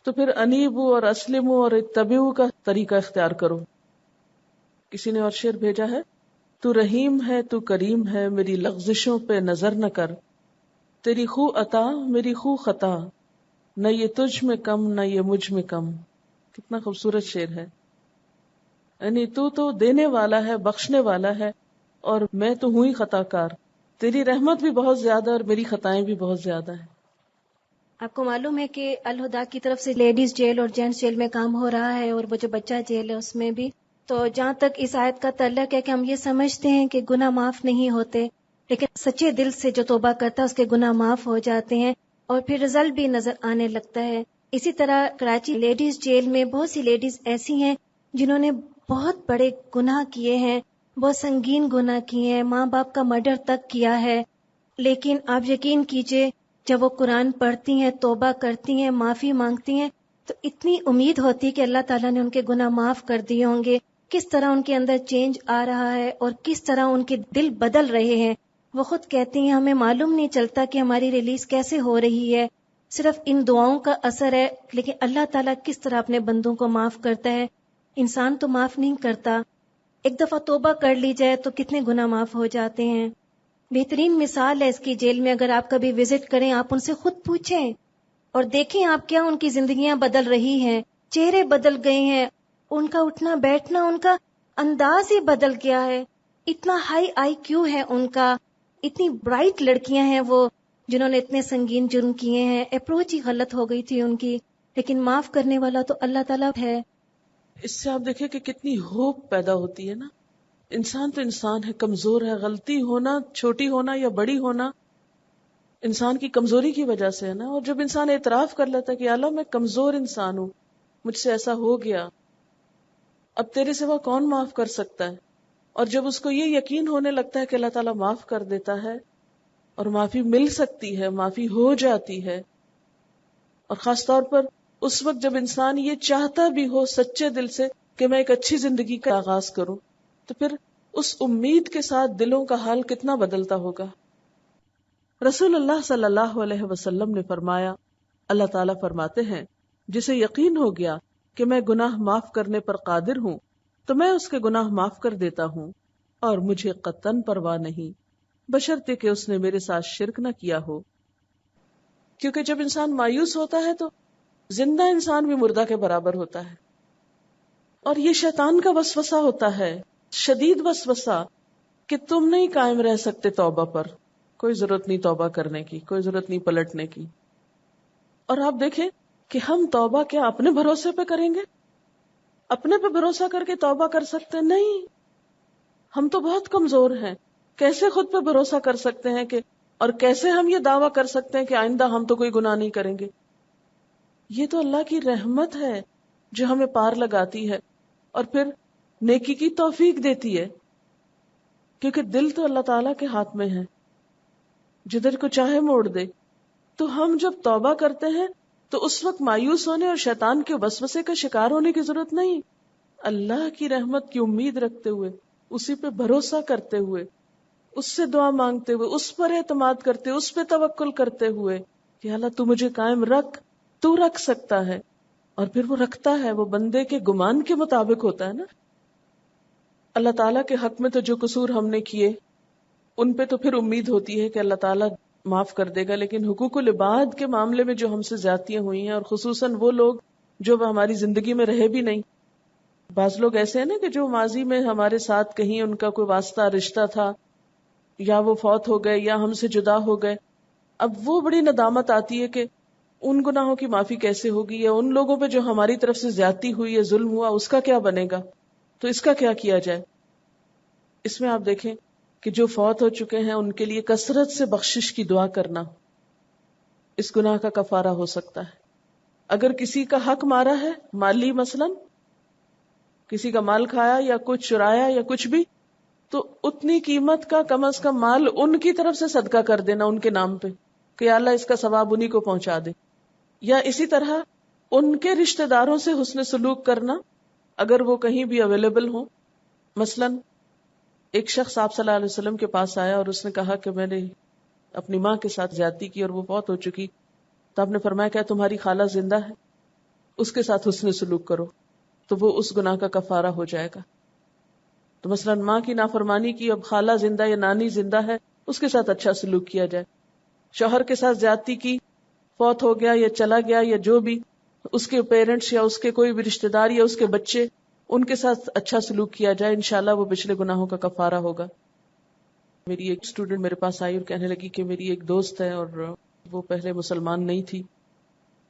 تو پھر انیبو اور اسلمو اور اتبعو کا طریقہ اختیار کرو. کسی نے اور شعر بھیجا ہے، تو رحیم ہے تو کریم ہے میری لغزشوں پہ نظر نہ کر، تیری خو عطا میری خو خطا، نہ یہ تجھ میں کم نہ یہ مجھ میں کم. کتنا خوبصورت شعر ہے. یعنی تو دینے والا ہے، بخشنے والا ہے، اور میں تو ہوں ہی خطا کار. تیری رحمت بھی بہت زیادہ اور میری خطائیں بھی بہت زیادہ ہیں. آپ کو معلوم ہے کہ الہدا کی طرف سے لیڈیز جیل اور جینٹس جیل میں کام ہو رہا ہے، اور وہ جو بچہ جیل ہے اس میں بھی. تو جہاں تک اس آیت کا تعلق ہے کہ ہم یہ سمجھتے ہیں کہ گناہ معاف نہیں ہوتے، لیکن سچے دل سے جو توبہ کرتا ہے اس کے گناہ معاف ہو جاتے ہیں اور پھر رزلٹ بھی نظر آنے لگتا ہے. اسی طرح کراچی لیڈیز جیل میں بہت سی لیڈیز ایسی ہیں جنہوں نے بہت بڑے گناہ کیے ہیں، بہت سنگین گناہ کیے ہیں، ماں باپ کا مرڈر تک کیا ہے، لیکن آپ یقین کیجئے جب وہ قرآن پڑھتی ہیں، توبہ کرتی ہیں، معافی مانگتی ہیں تو اتنی امید ہوتی کہ اللہ تعالیٰ نے ان کے گناہ معاف کر دیے ہوں گے. کس طرح ان کے اندر چینج آ رہا ہے اور کس طرح ان کے دل بدل رہے ہیں. وہ خود کہتی ہیں ہمیں معلوم نہیں چلتا کہ ہماری ریلیز کیسے ہو رہی ہے، صرف ان دعاؤں کا اثر ہے. لیکن اللہ تعالیٰ کس طرح اپنے بندوں کو معاف کرتا ہے، انسان تو معاف نہیں کرتا. ایک دفعہ توبہ کر لی جائے تو کتنے گناہ معاف ہو جاتے ہیں. بہترین مثال ہے اس کی جیل میں، اگر آپ کبھی وزٹ کریں آپ ان سے خود پوچھیں اور دیکھیں آپ کیا ان کی زندگیاں بدل رہی ہیں، چہرے بدل گئے ہیں، ان کا اٹھنا بیٹھنا، ان کا انداز ہی بدل گیا ہے. اتنا ہائی آئی کیو ہے ان کا، اتنی برائٹ لڑکیاں ہیں وہ جنہوں نے اتنے سنگین جرم کیے ہیں، اپروچ ہی غلط ہو گئی تھی ان کی، لیکن معاف کرنے والا تو اللہ تعالیٰ ہے. اس سے آپ دیکھیں کہ کتنی ہوپ پیدا ہوتی ہے نا. انسان تو انسان ہے، کمزور ہے. غلطی ہونا، چھوٹی ہونا یا بڑی ہونا، انسان کی کمزوری کی وجہ سے ہے نا. اور جب انسان اعتراف کر لیتا ہے کہ اللہ میں کمزور انسان ہوں، مجھ سے ایسا ہو گیا، اب تیرے سوا کون معاف کر سکتا ہے، اور جب اس کو یہ یقین ہونے لگتا ہے کہ اللہ تعالیٰ معاف کر دیتا ہے اور معافی مل سکتی ہے، معافی ہو جاتی ہے، اور خاص طور پر اس وقت جب انسان یہ چاہتا بھی ہو سچے دل سے کہ میں ایک اچھی زندگی کا آغاز کروں، تو پھر اس امید کے ساتھ دلوں کا حال کتنا بدلتا ہوگا. رسول اللہ صلی اللہ علیہ وسلم نے فرمایا، اللہ تعالیٰ فرماتے ہیں جسے یقین ہو گیا کہ میں گناہ معاف کرنے پر قادر ہوں تو میں اس کے گناہ معاف کر دیتا ہوں، اور مجھے قطعاً پرواہ نہیں بشرطے کہ اس نے میرے ساتھ شرک نہ کیا ہو. کیونکہ جب انسان مایوس ہوتا ہے تو زندہ انسان بھی مردہ کے برابر ہوتا ہے، اور یہ شیطان کا وسوسہ ہوتا ہے، شدید وسوسہ، کہ تم نہیں قائم رہ سکتے توبہ پر. کوئی ضرورت نہیں توبہ کرنے کی، کوئی ضرورت نہیں پلٹنے کی. اور آپ دیکھیں کہ ہم توبہ کیا اپنے بھروسے پہ کریں گے؟ اپنے پہ بھروسہ کر کے توبہ کر سکتے نہیں. ہم تو بہت کمزور ہیں. کیسے خود پہ بھروسہ کر سکتے ہیں کہ، اور کیسے ہم یہ دعویٰ کر سکتے ہیں کہ آئندہ ہم تو کوئی گناہ نہیں کریں گے؟ یہ تو اللہ کی رحمت ہے جو ہمیں پار لگاتی ہے اور پھر نیکی کی توفیق دیتی ہے، کیونکہ دل تو اللہ تعالیٰ کے ہاتھ میں ہے، جدھر کو چاہے موڑ دے. تو ہم جب توبہ کرتے ہیں تو اس وقت مایوس ہونے اور شیطان کے وسوسے کا شکار ہونے کی ضرورت نہیں. اللہ کی رحمت کی امید رکھتے ہوئے، اسی پہ بھروسہ کرتے ہوئے، اس سے دعا مانگتے ہوئے، اس پر اعتماد کرتے ہوئے، اس پہ توکل کرتے ہوئے کہ اللہ تو مجھے قائم رکھ، تو رکھ سکتا ہے. اور پھر وہ رکھتا ہے، وہ بندے کے گمان کے مطابق ہوتا ہے نا. اللہ تعالیٰ کے حق میں تو جو قصور ہم نے کیے ان پہ تو پھر امید ہوتی ہے کہ اللہ تعالیٰ معاف کر دے گا، لیکن حقوق العباد کے معاملے میں جو ہم سے زیادتیاں ہوئی ہیں، اور خصوصاً وہ لوگ جو ہماری زندگی میں رہے بھی نہیں. بعض لوگ ایسے ہیں نا کہ جو ماضی میں ہمارے ساتھ کہیں ان کا کوئی واسطہ رشتہ تھا، یا وہ فوت ہو گئے یا ہم سے جدا ہو گئے. اب وہ بڑی ندامت آتی ہے کہ ان گناہوں کی معافی کیسے ہوگی، یا ان لوگوں پہ جو ہماری طرف سے زیادتی ہوئی یا ظلم ہوا اس کا کیا بنے گا، تو اس کا کیا کیا جائے. اس میں آپ دیکھیں کہ جو فوت ہو چکے ہیں ان کے لیے کثرت سے بخشش کی دعا کرنا اس گناہ کا کفارہ ہو سکتا ہے. اگر کسی کا حق مارا ہے، مالی مثلا کسی کا مال کھایا یا کچھ چرایا یا کچھ بھی، تو اتنی قیمت کا کم از کم مال ان کی طرف سے صدقہ کر دینا ان کے نام پہ کہ اللہ اس کا ثواب انہی کو پہنچا دے. یا اسی طرح ان کے رشتہ داروں سے حسن سلوک کرنا اگر وہ کہیں بھی اویلیبل ہوں. مثلا ایک شخص آپ صلی اللہ علیہ وسلم کے پاس آیا اور اس نے کہا کہ میں نے اپنی ماں کے ساتھ زیادتی کی اور وہ فوت ہو چکی. تو آپ نے فرمایا کیا تمہاری خالہ زندہ ہے؟ اس کے ساتھ حسن سلوک کرو تو وہ اس گناہ کا کفارہ ہو جائے گا. تو مثلا ماں کی نافرمانی کی، اب خالہ زندہ یا نانی زندہ ہے، اس کے ساتھ اچھا سلوک کیا جائے. شوہر کے ساتھ زیادتی کی، فوت ہو گیا یا چلا گیا یا جو بھی، اس کے پیرنٹس یا اس کے کوئی بھی رشتہ دار یا اس کے بچے، ان کے ساتھ اچھا سلوک کیا جائے، انشاءاللہ وہ پچھلے گناہوں کا کفارہ ہوگا. میری ایک اسٹوڈنٹ میرے پاس آئی اور کہنے لگی کہ میری ایک دوست ہے اور وہ پہلے مسلمان نہیں تھی،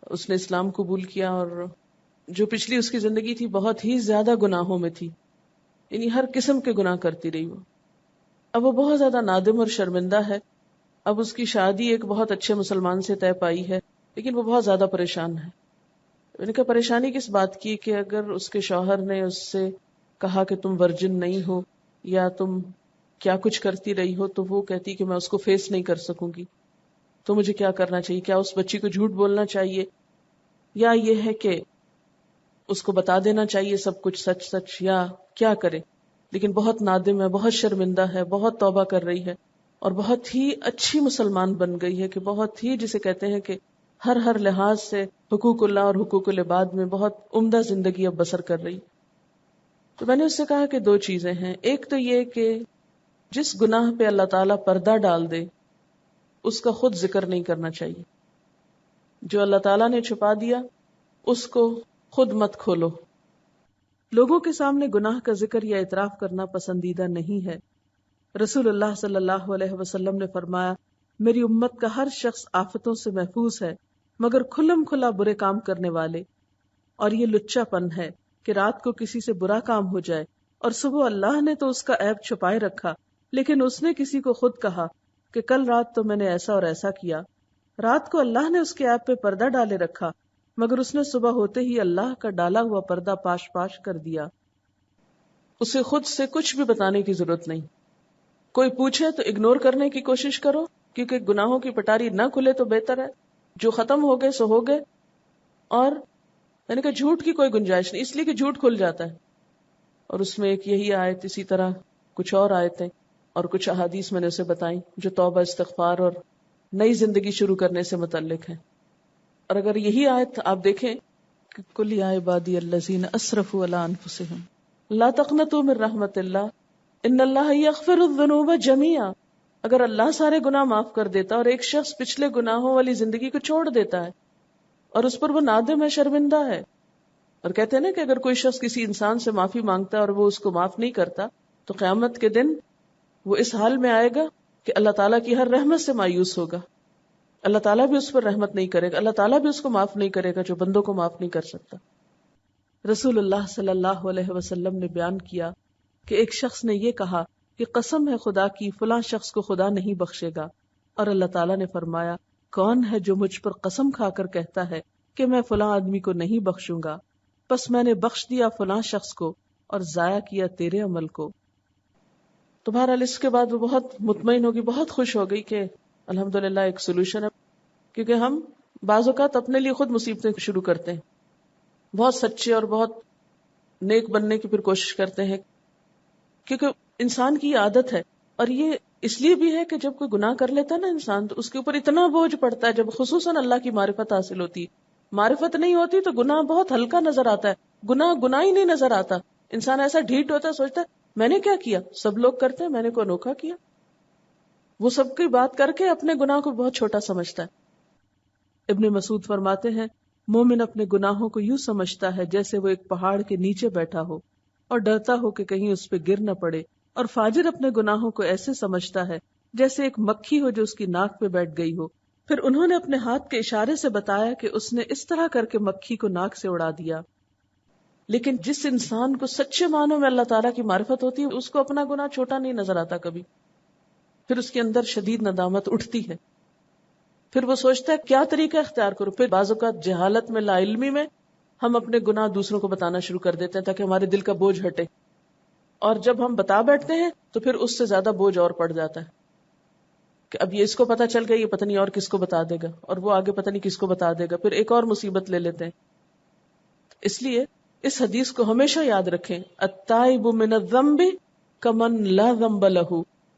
اس نے اسلام قبول کیا اور جو پچھلی اس کی زندگی تھی بہت ہی زیادہ گناہوں میں تھی، یعنی ہر قسم کے گناہ کرتی رہی وہ. اب وہ بہت زیادہ نادم اور شرمندہ ہے. اب اس کی شادی ایک بہت اچھے مسلمان سے طے پائی ہے، لیکن وہ بہت زیادہ پریشان ہے. میں نے کہا پریشانی کس بات کی؟ کہ اگر اس کے شوہر نے اس سے کہا کہ تم ورجن نہیں ہو یا تم کیا کچھ کرتی رہی ہو، تو وہ کہتی کہ میں اس کو فیس نہیں کر سکوں گی، تو مجھے کیا کرنا چاہیے؟ کیا اس بچی کو جھوٹ بولنا چاہیے، یا یہ ہے کہ اس کو بتا دینا چاہیے سب کچھ سچ سچ، یا کیا کرے؟ لیکن بہت نادم ہے، بہت شرمندہ ہے، بہت توبہ کر رہی ہے اور بہت ہی اچھی مسلمان بن گئی ہے، کہ بہت ہی جسے کہتے ہیں کہ ہر لحاظ سے حقوق اللہ اور حقوق العباد میں بہت عمدہ زندگی اب بسر کر رہی. تو میں نے اس سے کہا کہ دو چیزیں ہیں. ایک تو یہ کہ جس گناہ پہ اللہ تعالیٰ پردہ ڈال دے اس کا خود ذکر نہیں کرنا چاہیے. جو اللہ تعالیٰ نے چھپا دیا اس کو خود مت کھولو. لوگوں کے سامنے گناہ کا ذکر یا اعتراف کرنا پسندیدہ نہیں ہے، رسول اللہ صلی اللہ علیہ وسلم نے فرمایا، میری امت کا ہر شخص آفتوں سے محفوظ ہے مگر کھلم کھلا برے کام کرنے والے، اور یہ لچا پن ہے کہ رات کو کسی سے برا کام ہو جائے اور صبح اللہ نے تو اس کا عیب چھپائے رکھا، لیکن اس نے کسی کو خود کہا کہ کل رات تو میں نے ایسا اور ایسا کیا، رات کو اللہ نے اس کے عیب پہ پردہ ڈالے رکھا مگر اس نے صبح ہوتے ہی اللہ کا ڈالا ہوا پردہ پاش پاش کر دیا۔ اسے خود سے کچھ بھی بتانے کی ضرورت نہیں، کوئی پوچھے تو اگنور کرنے کی کوشش کرو، کیونکہ گناہوں کی پٹاری نہ کھلے تو بہتر ہے، جو ختم ہو گئے سو ہو گئے، اور یعنی کہ جھوٹ کی کوئی گنجائش نہیں، اس لیے کہ جھوٹ کھل جاتا ہے۔ اور اس میں ایک یہی آیت، اسی طرح کچھ اور آیتیں اور کچھ احادیث میں نے اسے بتائیں جو توبہ، استغفار اور نئی زندگی شروع کرنے سے متعلق ہے۔ اور اگر یہی آیت آپ دیکھیں کہ قل یا عبادی الذین اسرفوا علی انفسہم لا تقنطوا من رحمت اللہ ان اللہ یغفر الذنوب جميعا، اگر اللہ سارے گناہ معاف کر دیتا اور ایک شخص پچھلے گناہوں والی زندگی کو چھوڑ دیتا ہے اور اس پر وہ نادم ہے، شرمندہ ہے، اور کہتے ہیں نا کہ اگر کوئی شخص کسی انسان سے معافی مانگتا ہے اور وہ اس کو معاف نہیں کرتا تو قیامت کے دن وہ اس حال میں آئے گا کہ اللہ تعالیٰ کی ہر رحمت سے مایوس ہوگا، اللہ تعالیٰ بھی اس پر رحمت نہیں کرے گا، اللہ تعالیٰ بھی اس کو معاف نہیں کرے گا جو بندوں کو معاف نہیں کر سکتا۔ رسول اللہ صلی اللہ علیہ وسلم نے بیان کیا کہ ایک شخص نے یہ کہا کہ قسم ہے خدا کی فلاں شخص کو خدا نہیں بخشے گا، اور اللہ تعالیٰ نے فرمایا کون ہے جو مجھ پر قسم کھا کر کہتا ہے کہ میں فلاں آدمی کو نہیں بخشوں گا، بس میں نے بخش دیا فلاں شخص کو اور ضائع کیا تیرے عمل کو۔ تو بہرحال اس کے بعد وہ بہت مطمئن ہوگی، بہت خوش ہو گئی کہ الحمدللہ ایک سولوشن ہے، کیونکہ ہم بعض اوقات اپنے لیے خود مصیبتیں شروع کرتے ہیں، بہت سچے اور بہت نیک بننے کی پھر کوشش کرتے ہیں، کیونکہ انسان کی یہ عادت ہے، اور یہ اس لیے بھی ہے کہ جب کوئی گناہ کر لیتا ہے نا انسان تو اس کے اوپر اتنا بوجھ پڑتا ہے، جب خصوصاً اللہ کی معرفت حاصل ہوتی ہے، معرفت نہیں ہوتی تو گناہ بہت ہلکا نظر آتا ہے، گناہ ہی نہیں نظر آتا، انسان ایسا ڈھیٹ ہوتا ہے، سوچتا ہے میں نے کیا کیا، سب لوگ کرتے ہیں، میں نے کوئی انوکھا کیا، وہ سب کی بات کر کے اپنے گناہ کو بہت چھوٹا سمجھتا ہے۔ ابن مسعود فرماتے ہیں مومن اپنے گناہوں کو یوں سمجھتا ہے جیسے وہ ایک پہاڑ کے نیچے بیٹھا ہو اور ڈرتا ہو کہ کہیں اس پہ گر نہ پڑے، اور فاجر اپنے گناہوں کو ایسے سمجھتا ہے جیسے ایک مکھی ہو جو اس کی ناک پہ بیٹھ گئی ہو۔ پھر انہوں نے اپنے ہاتھ کے اشارے سے بتایا کہ اس نے اس طرح کر کے مکھی کو ناک سے اڑا دیا۔ لیکن جس انسان کو سچے معنوں میں اللہ تعالیٰ کی معرفت ہوتی ہے اس کو اپنا گناہ چھوٹا نہیں نظر آتا کبھی، پھر اس کے اندر شدید ندامت اٹھتی ہے، پھر وہ سوچتا ہے کیا طریقہ اختیار کرو۔ پھر بعض اوقات جہالت میں، لا علمی میں ہم اپنے گناہ دوسروں کو بتانا شروع کر دیتے ہیں تاکہ ہمارے دل کا بوجھ ہٹے، اور جب ہم بتا بیٹھتے ہیں تو پھر اس سے زیادہ بوجھ اور پڑ جاتا ہے کہ اب یہ اس کو پتا چل گیا، یہ پتہ نہیں اور کس کو بتا دے گا، اور وہ آگے پتہ نہیں کس کو بتا دے گا، پھر ایک اور مصیبت لے لیتے ہیں۔ اس لیے اس حدیث کو ہمیشہ یاد رکھیں، التائب من الذنب کمن لا ذنب لہ،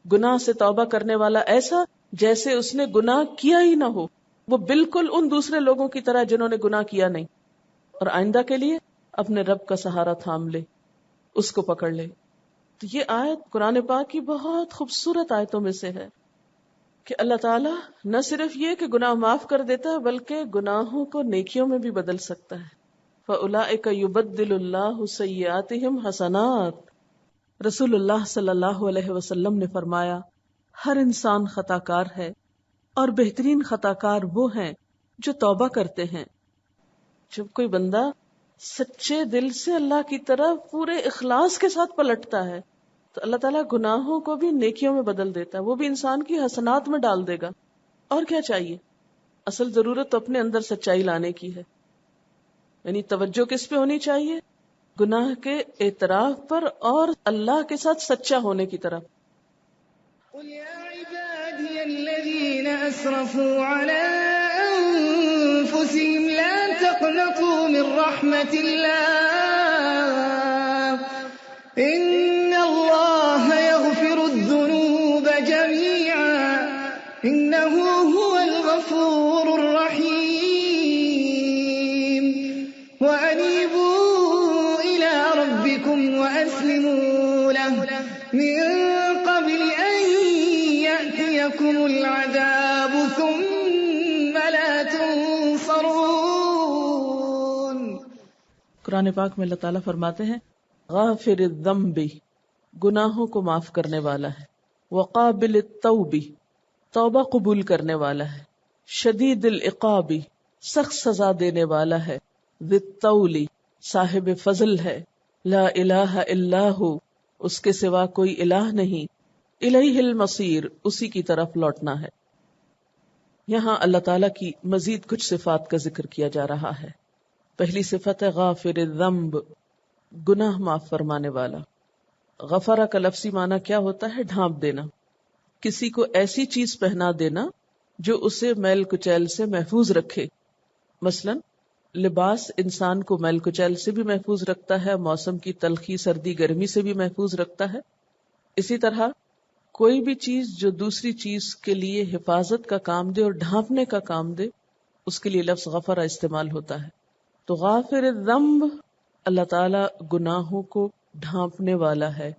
گناہ سے توبہ کرنے والا ایسا جیسے اس نے گناہ کیا ہی نہ ہو، وہ بالکل ان دوسرے لوگوں کی طرح جنہوں نے گناہ کیا نہیں، اور آئندہ کے لیے اپنے رب کا سہارا تھام لے، اس کو پکڑ لے۔ تو یہ آیت قرآن پاک کی بہت خوبصورت آیتوں میں سے ہے کہ اللہ تعالیٰ نہ صرف یہ کہ گناہ معاف کر دیتا ہے بلکہ گناہوں کو نیکیوں میں بھی بدل سکتا ہے۔ فَأُولَئِكَ يُبَدِّلُ اللَّهُ سَيِّئَاتِهِمْ حَسَنَاتٍ، رسول اللہ صلی اللہ علیہ وسلم نے فرمایا ہر انسان خطا کار ہے اور بہترین خطا کار وہ ہیں جو توبہ کرتے ہیں۔ جب کوئی بندہ سچے دل سے اللہ کی طرف پورے اخلاص کے ساتھ پلٹتا ہے تو اللہ تعالیٰ گناہوں کو بھی نیکیوں میں بدل دیتا ہے، وہ بھی انسان کی حسنات میں ڈال دے گا۔ اور کیا چاہیے؟ اصل ضرورت تو اپنے اندر سچائی لانے کی ہے، یعنی توجہ کس پہ ہونی چاہیے؟ گناہ کے اعتراف پر اور اللہ کے ساتھ سچا ہونے کی طرف۔ قل يا عبادي الذين أسرفوا على أنفسهم لا تقنطوا من رحمة الله إن الله يغفر الذنوب جميعا إنه هو الغفور الرحيم وأنيبوا إلى ربكم وأسلموا له من قبل أن يأتيكم العذاب ثم لا تنصرون۔ قرآن پاک میں اللہ تعالیٰ فرماتے ہیں غافر الذنب، گناہوں کو معاف کرنے والا ہے، وقابل التوب، توبہ قبول کرنے والا ہے، شدید العقاب، سخت سزا دینے والا ہے، ذی الطول، صاحب فضل ہے، لا الہ الا ہو، اس کے سوا کوئی الہ نہیں، الیہ المصیر، اسی کی طرف لوٹنا ہے۔ یہاں اللہ تعالیٰ کی مزید کچھ صفات کا ذکر کیا جا رہا ہے۔ پہلی صفت ہے غافر الذنب، گناہ معاف فرمانے والا۔ غفرہ کا لفظی معنی کیا ہوتا ہے؟ ڈھانپ دینا، کسی کو ایسی چیز پہنا دینا جو اسے میل کچیل سے محفوظ رکھے۔ مثلا لباس انسان کو میل کچیل سے بھی محفوظ رکھتا ہے، موسم کی تلخی سردی گرمی سے بھی محفوظ رکھتا ہے۔ اسی طرح کوئی بھی چیز جو دوسری چیز کے لیے حفاظت کا کام دے اور ڈھانپنے کا کام دے، اس کے لیے لفظ غفرہ استعمال ہوتا ہے۔ تو غافر الذنب، اللہ تعالی گناہوں کو ڈھانپنے والا ہے،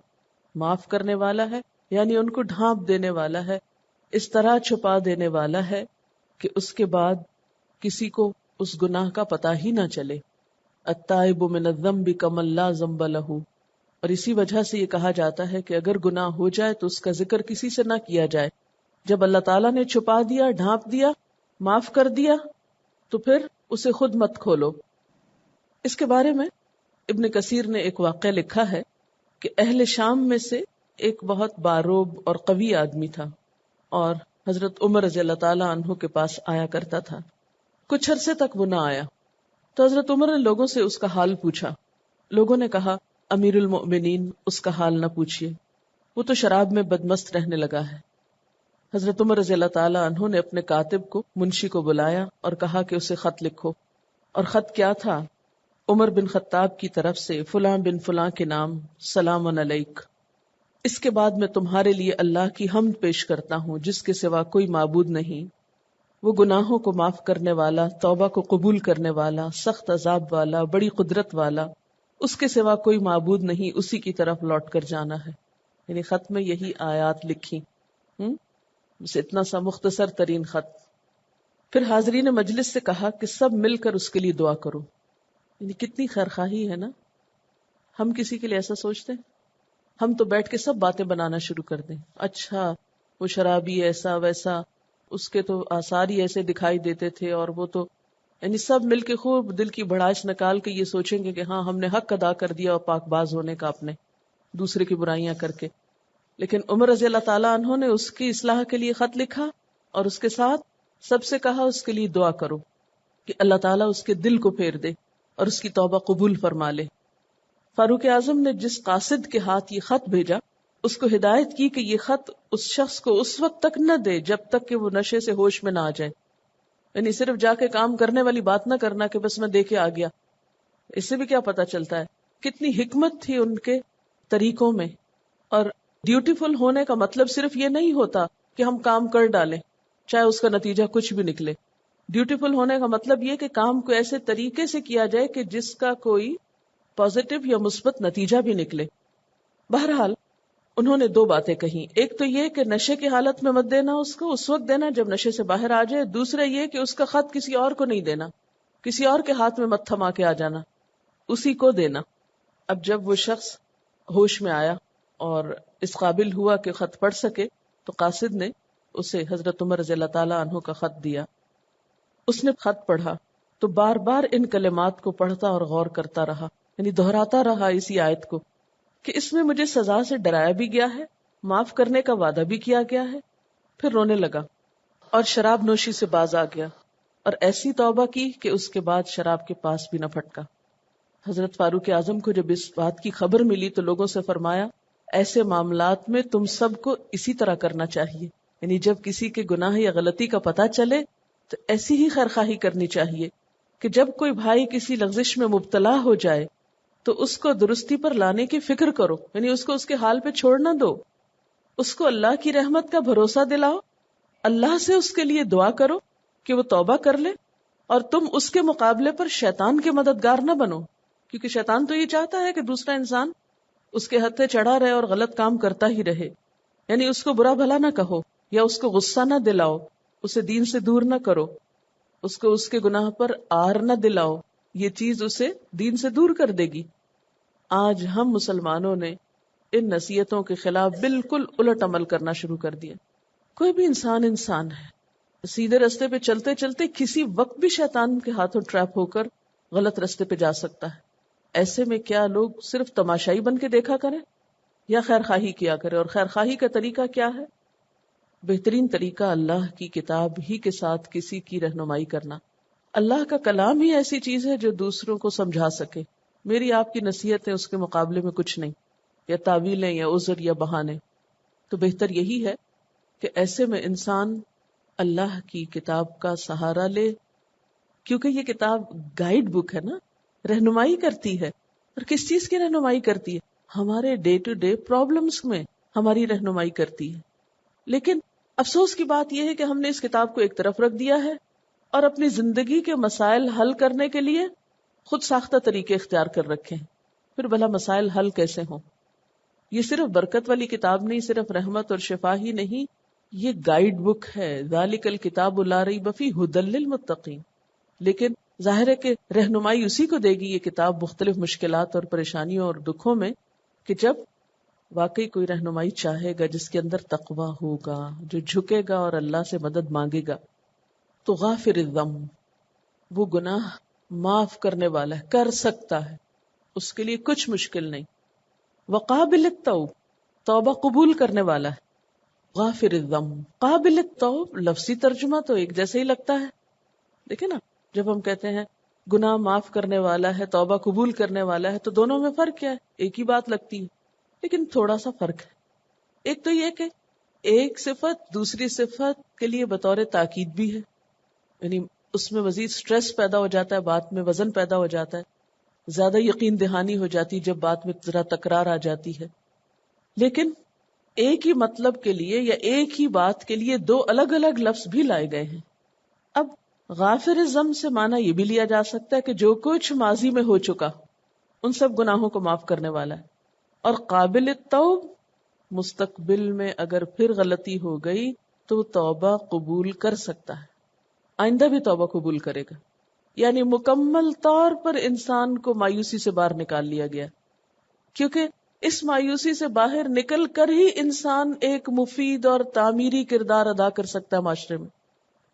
معاف کرنے والا ہے، یعنی ان کو ڈھانپ دینے والا ہے، اس طرح چھپا دینے والا ہے کہ اس کے بعد کسی کو اس گناہ کا پتہ ہی نہ چلے۔ التائب من الذنب کمن لا ذنب لہ، اور اسی وجہ سے یہ کہا جاتا ہے کہ اگر گناہ ہو جائے تو اس کا ذکر کسی سے نہ کیا جائے۔ جب اللہ تعالیٰ نے چھپا دیا، ڈھانپ دیا، معاف کر دیا، تو پھر اسے خود مت کھولو۔ اس کے بارے میں ابن کثیر نے ایک واقعہ لکھا ہے کہ اہل شام میں سے ایک بہت باروب اور قوی آدمی تھا، اور حضرت عمر رضی اللہ تعالیٰ عنہ کے پاس آیا کرتا تھا۔ کچھ عرصے تک وہ نہ آیا تو حضرت عمر نے لوگوں سے اس کا حال پوچھا۔ لوگوں نے کہا، امیر المؤمنین، اس کا حال نہ پوچھیے، وہ تو شراب میں بدمست رہنے لگا ہے۔ حضرت عمر رضی اللہ تعالیٰ عنہ نے اپنے کاتب کو، منشی کو بلایا اور کہا کہ اسے خط لکھو۔ اور خط کیا تھا؟ عمر بن خطاب کی طرف سے فلاں بن فلاں کے نام، سلام علیک۔ اس کے بعد میں تمہارے لیے اللہ کی حمد پیش کرتا ہوں جس کے سوا کوئی معبود نہیں، وہ گناہوں کو معاف کرنے والا، توبہ کو قبول کرنے والا، سخت عذاب والا، بڑی قدرت والا، اس کے سوا کوئی معبود نہیں، اسی کی طرف لوٹ کر جانا ہے۔ یعنی خط میں یہی آیات لکھی، بس اتنا سا مختصر ترین خط۔ پھر حاضرین مجلس سے کہا کہ سب مل کر اس کے لیے دعا کرو۔ یعنی کتنی خیرخواہی ہے نا۔ ہم کسی کے لیے ایسا سوچتے ہیں؟ ہم تو بیٹھ کے سب باتیں بنانا شروع کر دیں، اچھا وہ شرابی ایسا ویسا، اس کے تو آثار ہی ایسے دکھائی دیتے تھے، اور وہ تو، یعنی سب مل کے خوب دل کی بھڑاس نکال کے یہ سوچیں گے کہ ہاں ہم نے حق ادا کر دیا اور پاک باز ہونے کا اپنے دوسرے کی برائیاں کر کے۔ لیکن عمر رضی اللہ تعالیٰ عنہ نے اس کی اصلاح کے لیے خط لکھا اور اس کے ساتھ سب سے کہا اس کے لیے دعا کرو کہ اللہ تعالیٰ اس کے دل کو پھیر دے اور اس کی توبہ قبول فرما لے۔ فاروق اعظم نے جس قاصد کے ہاتھ یہ خط بھیجا، اس کو ہدایت کی کہ یہ خط اس شخص کو اس وقت تک نہ دے جب تک کہ وہ نشے سے ہوش میں نہ آ جائے۔ یعنی صرف جا کے کام کرنے والی بات نہ کرنا کہ بس میں دے کے آ گیا۔ اس سے بھی کیا پتا چلتا ہے کتنی حکمت تھی ان کے طریقوں میں۔ اور ڈیوٹیفل ہونے کا مطلب صرف یہ نہیں ہوتا کہ ہم کام کر ڈالیں چاہے اس کا نتیجہ کچھ بھی نکلے۔ ڈیوٹیفل ہونے کا مطلب یہ کہ کام کو ایسے طریقے سے کیا جائے کہ جس کا کوئی پازیٹیو یا مثبت نتیجہ بھی نکلے۔ بہرحال انہوں نے دو باتیں کہیں، ایک تو یہ کہ نشے کی حالت میں مت دینا، اس کو اس وقت دینا جب نشے سے باہر آ جائے، دوسرا یہ کہ اس کا خط کسی اور کو نہیں دینا، کسی اور کے ہاتھ میں مت تھما کے آ جانا، اسی کو دینا۔ اب جب وہ شخص ہوش میں آیا اور اس قابل ہوا کہ خط پڑھ سکے تو قاصد نے اسے حضرت عمر رضی اللہ تعالیٰ عنہ کا خط دیا۔ اس نے خط پڑھا تو بار بار ان کلمات کو پڑھتا اور غور کرتا رہا، یعنی دہراتا رہا اسی آیت کو کہ اس میں مجھے سزا سے ڈرایا بھی گیا ہے، معاف کرنے کا وعدہ بھی کیا گیا ہے۔ پھر رونے لگا اور شراب نوشی سے باز آ گیا اور ایسی توبہ کی کہ اس کے بعد شراب کے پاس بھی نہ پھٹکا۔ حضرت فاروق اعظم کو جب اس بات کی خبر ملی تو لوگوں سے فرمایا، ایسے معاملات میں تم سب کو اسی طرح کرنا چاہیے، یعنی جب کسی کے گناہ یا غلطی کا پتہ چلے تو ایسی ہی خیرخواہی کرنی چاہیے کہ جب کوئی بھائی کسی لغزش میں مبتلا ہو جائے تو اس کو درستی پر لانے کی فکر کرو، یعنی اس کو اس کے حال پہ چھوڑ نہ دو، اس کو اللہ کی رحمت کا بھروسہ دلاؤ، اللہ سے اس کے لیے دعا کرو کہ وہ توبہ کر لے، اور تم اس کے مقابلے پر شیطان کے مددگار نہ بنو، کیونکہ شیطان تو یہ چاہتا ہے کہ دوسرا انسان اس کے ہتھے چڑھا رہے اور غلط کام کرتا ہی رہے۔ یعنی اس کو برا بھلا نہ کہو یا اس کو غصہ نہ دلاؤ، اسے دین سے دور نہ کرو، اس کو اس کے گناہ پر آر نہ دلاؤ، یہ چیز اسے دین سے دور کر دے گی۔ آج ہم مسلمانوں نے ان نصیحتوں کے خلاف بالکل الٹ عمل کرنا شروع کر دیا. کوئی بھی انسان ہے، سیدھے رستے پہ چلتے چلتے کسی وقت بھی شیطان کے ہاتھوں ٹریپ ہو کر غلط رستے پہ جا سکتا ہے. ایسے میں کیا لوگ صرف تماشائی بن کے دیکھا کریں یا خیر خواہی کیا کریں؟ اور خیر خواہی کا طریقہ کیا ہے؟ بہترین طریقہ اللہ کی کتاب ہی کے ساتھ کسی کی رہنمائی کرنا. اللہ کا کلام ہی ایسی چیز ہے جو دوسروں کو سمجھا سکے. میری آپ کی نصیحتیں اس کے مقابلے میں کچھ نہیں، یا تعویلیں یا عذر یا بہانے. تو بہتر یہی ہے کہ ایسے میں انسان اللہ کی کتاب کا سہارا لے، کیونکہ یہ کتاب گائیڈ بک ہے نا، رہنمائی کرتی ہے. اور کس چیز کی رہنمائی کرتی ہے؟ ہمارے ڈے ٹو ڈے پرابلمز میں ہماری رہنمائی کرتی ہے. لیکن افسوس کی بات یہ ہے کہ ہم نے اس کتاب کو ایک طرف رکھ دیا ہے اور اپنی زندگی کے مسائل حل کرنے کے لیے خود ساختہ طریقے اختیار کر رکھے ہیں. پھر بھلا مسائل حل کیسے ہوں؟ یہ صرف برکت والی کتاب نہیں، صرف رحمت اور شفا ہی نہیں، یہ گائیڈ بک ہے. ذالک الکتاب لا ریب فیہ ھدی للمتقین. لیکن ظاہر ہے کہ رہنمائی اسی کو دے گی یہ کتاب مختلف مشکلات اور پریشانیوں اور دکھوں میں، کہ جب واقعی کوئی رہنمائی چاہے گا جس کے اندر تقویٰ ہوگا، جو جھکے گا اور اللہ سے مدد مانگے گا. تو غافر الذنب، وہ گناہ معاف کرنے والا ہے، کر سکتا ہے، اس کے لیے کچھ مشکل نہیں. وقابل التوب، توبہ قبول کرنے والا ہے. غافر الذنب، قابل التوب لفظی ترجمہ تو ایک جیسے ہی لگتا ہے. دیکھیں نا، جب ہم کہتے ہیں گناہ معاف کرنے والا ہے، توبہ قبول کرنے والا ہے، تو دونوں میں فرق کیا ہے؟ ایک ہی بات لگتی ہے، لیکن تھوڑا سا فرق ہے. ایک تو یہ کہ ایک صفت دوسری صفت کے لیے بطور تاکید بھی ہے، یعنی اس میں مزید سٹریس پیدا ہو جاتا ہے، بات میں وزن پیدا ہو جاتا ہے، زیادہ یقین دہانی ہو جاتی جب بات میں ذرا تکرار آ جاتی ہے. لیکن ایک ہی مطلب کے لیے یا ایک ہی بات کے لیے دو الگ الگ لفظ بھی لائے گئے ہیں. اب غافر الذنب سے معنی یہ بھی لیا جا سکتا ہے کہ جو کچھ ماضی میں ہو چکا ان سب گناہوں کو معاف کرنے والا ہے. اور قابل التوب، مستقبل میں اگر پھر غلطی ہو گئی تو توبہ قبول کر سکتا ہے، آئندہ بھی توبہ قبول کرے گا. یعنی مکمل طور پر انسان کو مایوسی سے باہر نکال لیا گیا، کیونکہ اس مایوسی سے باہر نکل کر ہی انسان ایک مفید اور تعمیری کردار ادا کر سکتا ہے معاشرے میں.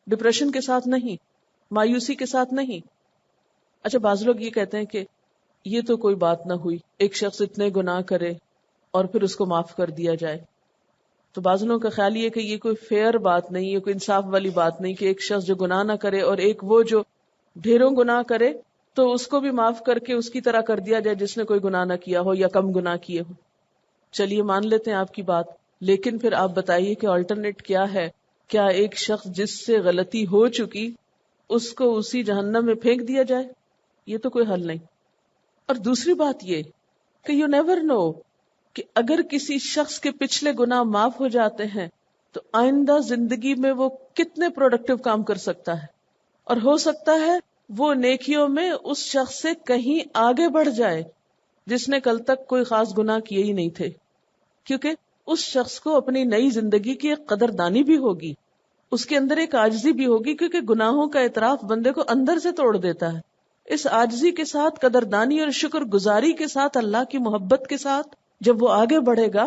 ڈپریشن کے ساتھ نہیں، مایوسی کے ساتھ نہیں. اچھا، بعض لوگ یہ کہتے ہیں کہ یہ تو کوئی بات نہ ہوئی، ایک شخص اتنے گناہ کرے اور پھر اس کو معاف کر دیا جائے. تو بعض لوگوں کا خیال یہ کہ یہ کوئی فیئر بات نہیں، یہ کوئی انصاف والی بات نہیں کہ ایک شخص جو گناہ نہ کرے اور ایک وہ جو ڈھیروں گناہ کرے تو اس کو بھی معاف کر کے اس کی طرح کر دیا جائے جس نے کوئی گناہ نہ کیا ہو یا کم گناہ کیے ہو. چلیے مان لیتے ہیں آپ کی بات، لیکن پھر آپ بتائیے کہ آلٹرنیٹ کیا ہے؟ کیا ایک شخص جس سے غلطی ہو چکی اس کو اسی جہنم میں پھینک دیا جائے؟ یہ تو کوئی حل نہیں. اور دوسری بات یہ کہ یو نیور نو کہ اگر کسی شخص کے پچھلے گناہ معاف ہو جاتے ہیں تو آئندہ زندگی میں وہ کتنے پروڈکٹیو کام کر سکتا ہے، اور ہو سکتا ہے وہ نیکیوں میں اس شخص سے کہیں آگے بڑھ جائے جس نے کل تک کوئی خاص گناہ کیے ہی نہیں تھے، کیونکہ اس شخص کو اپنی نئی زندگی کی ایک قدردانی بھی ہوگی، اس کے اندر ایک عاجزی بھی ہوگی، کیونکہ گناہوں کا اعتراف بندے کو اندر سے توڑ دیتا ہے. اس عاجزی کے ساتھ، قدردانی اور شکر گزاری کے ساتھ، اللہ کی محبت کے ساتھ جب وہ آگے بڑھے گا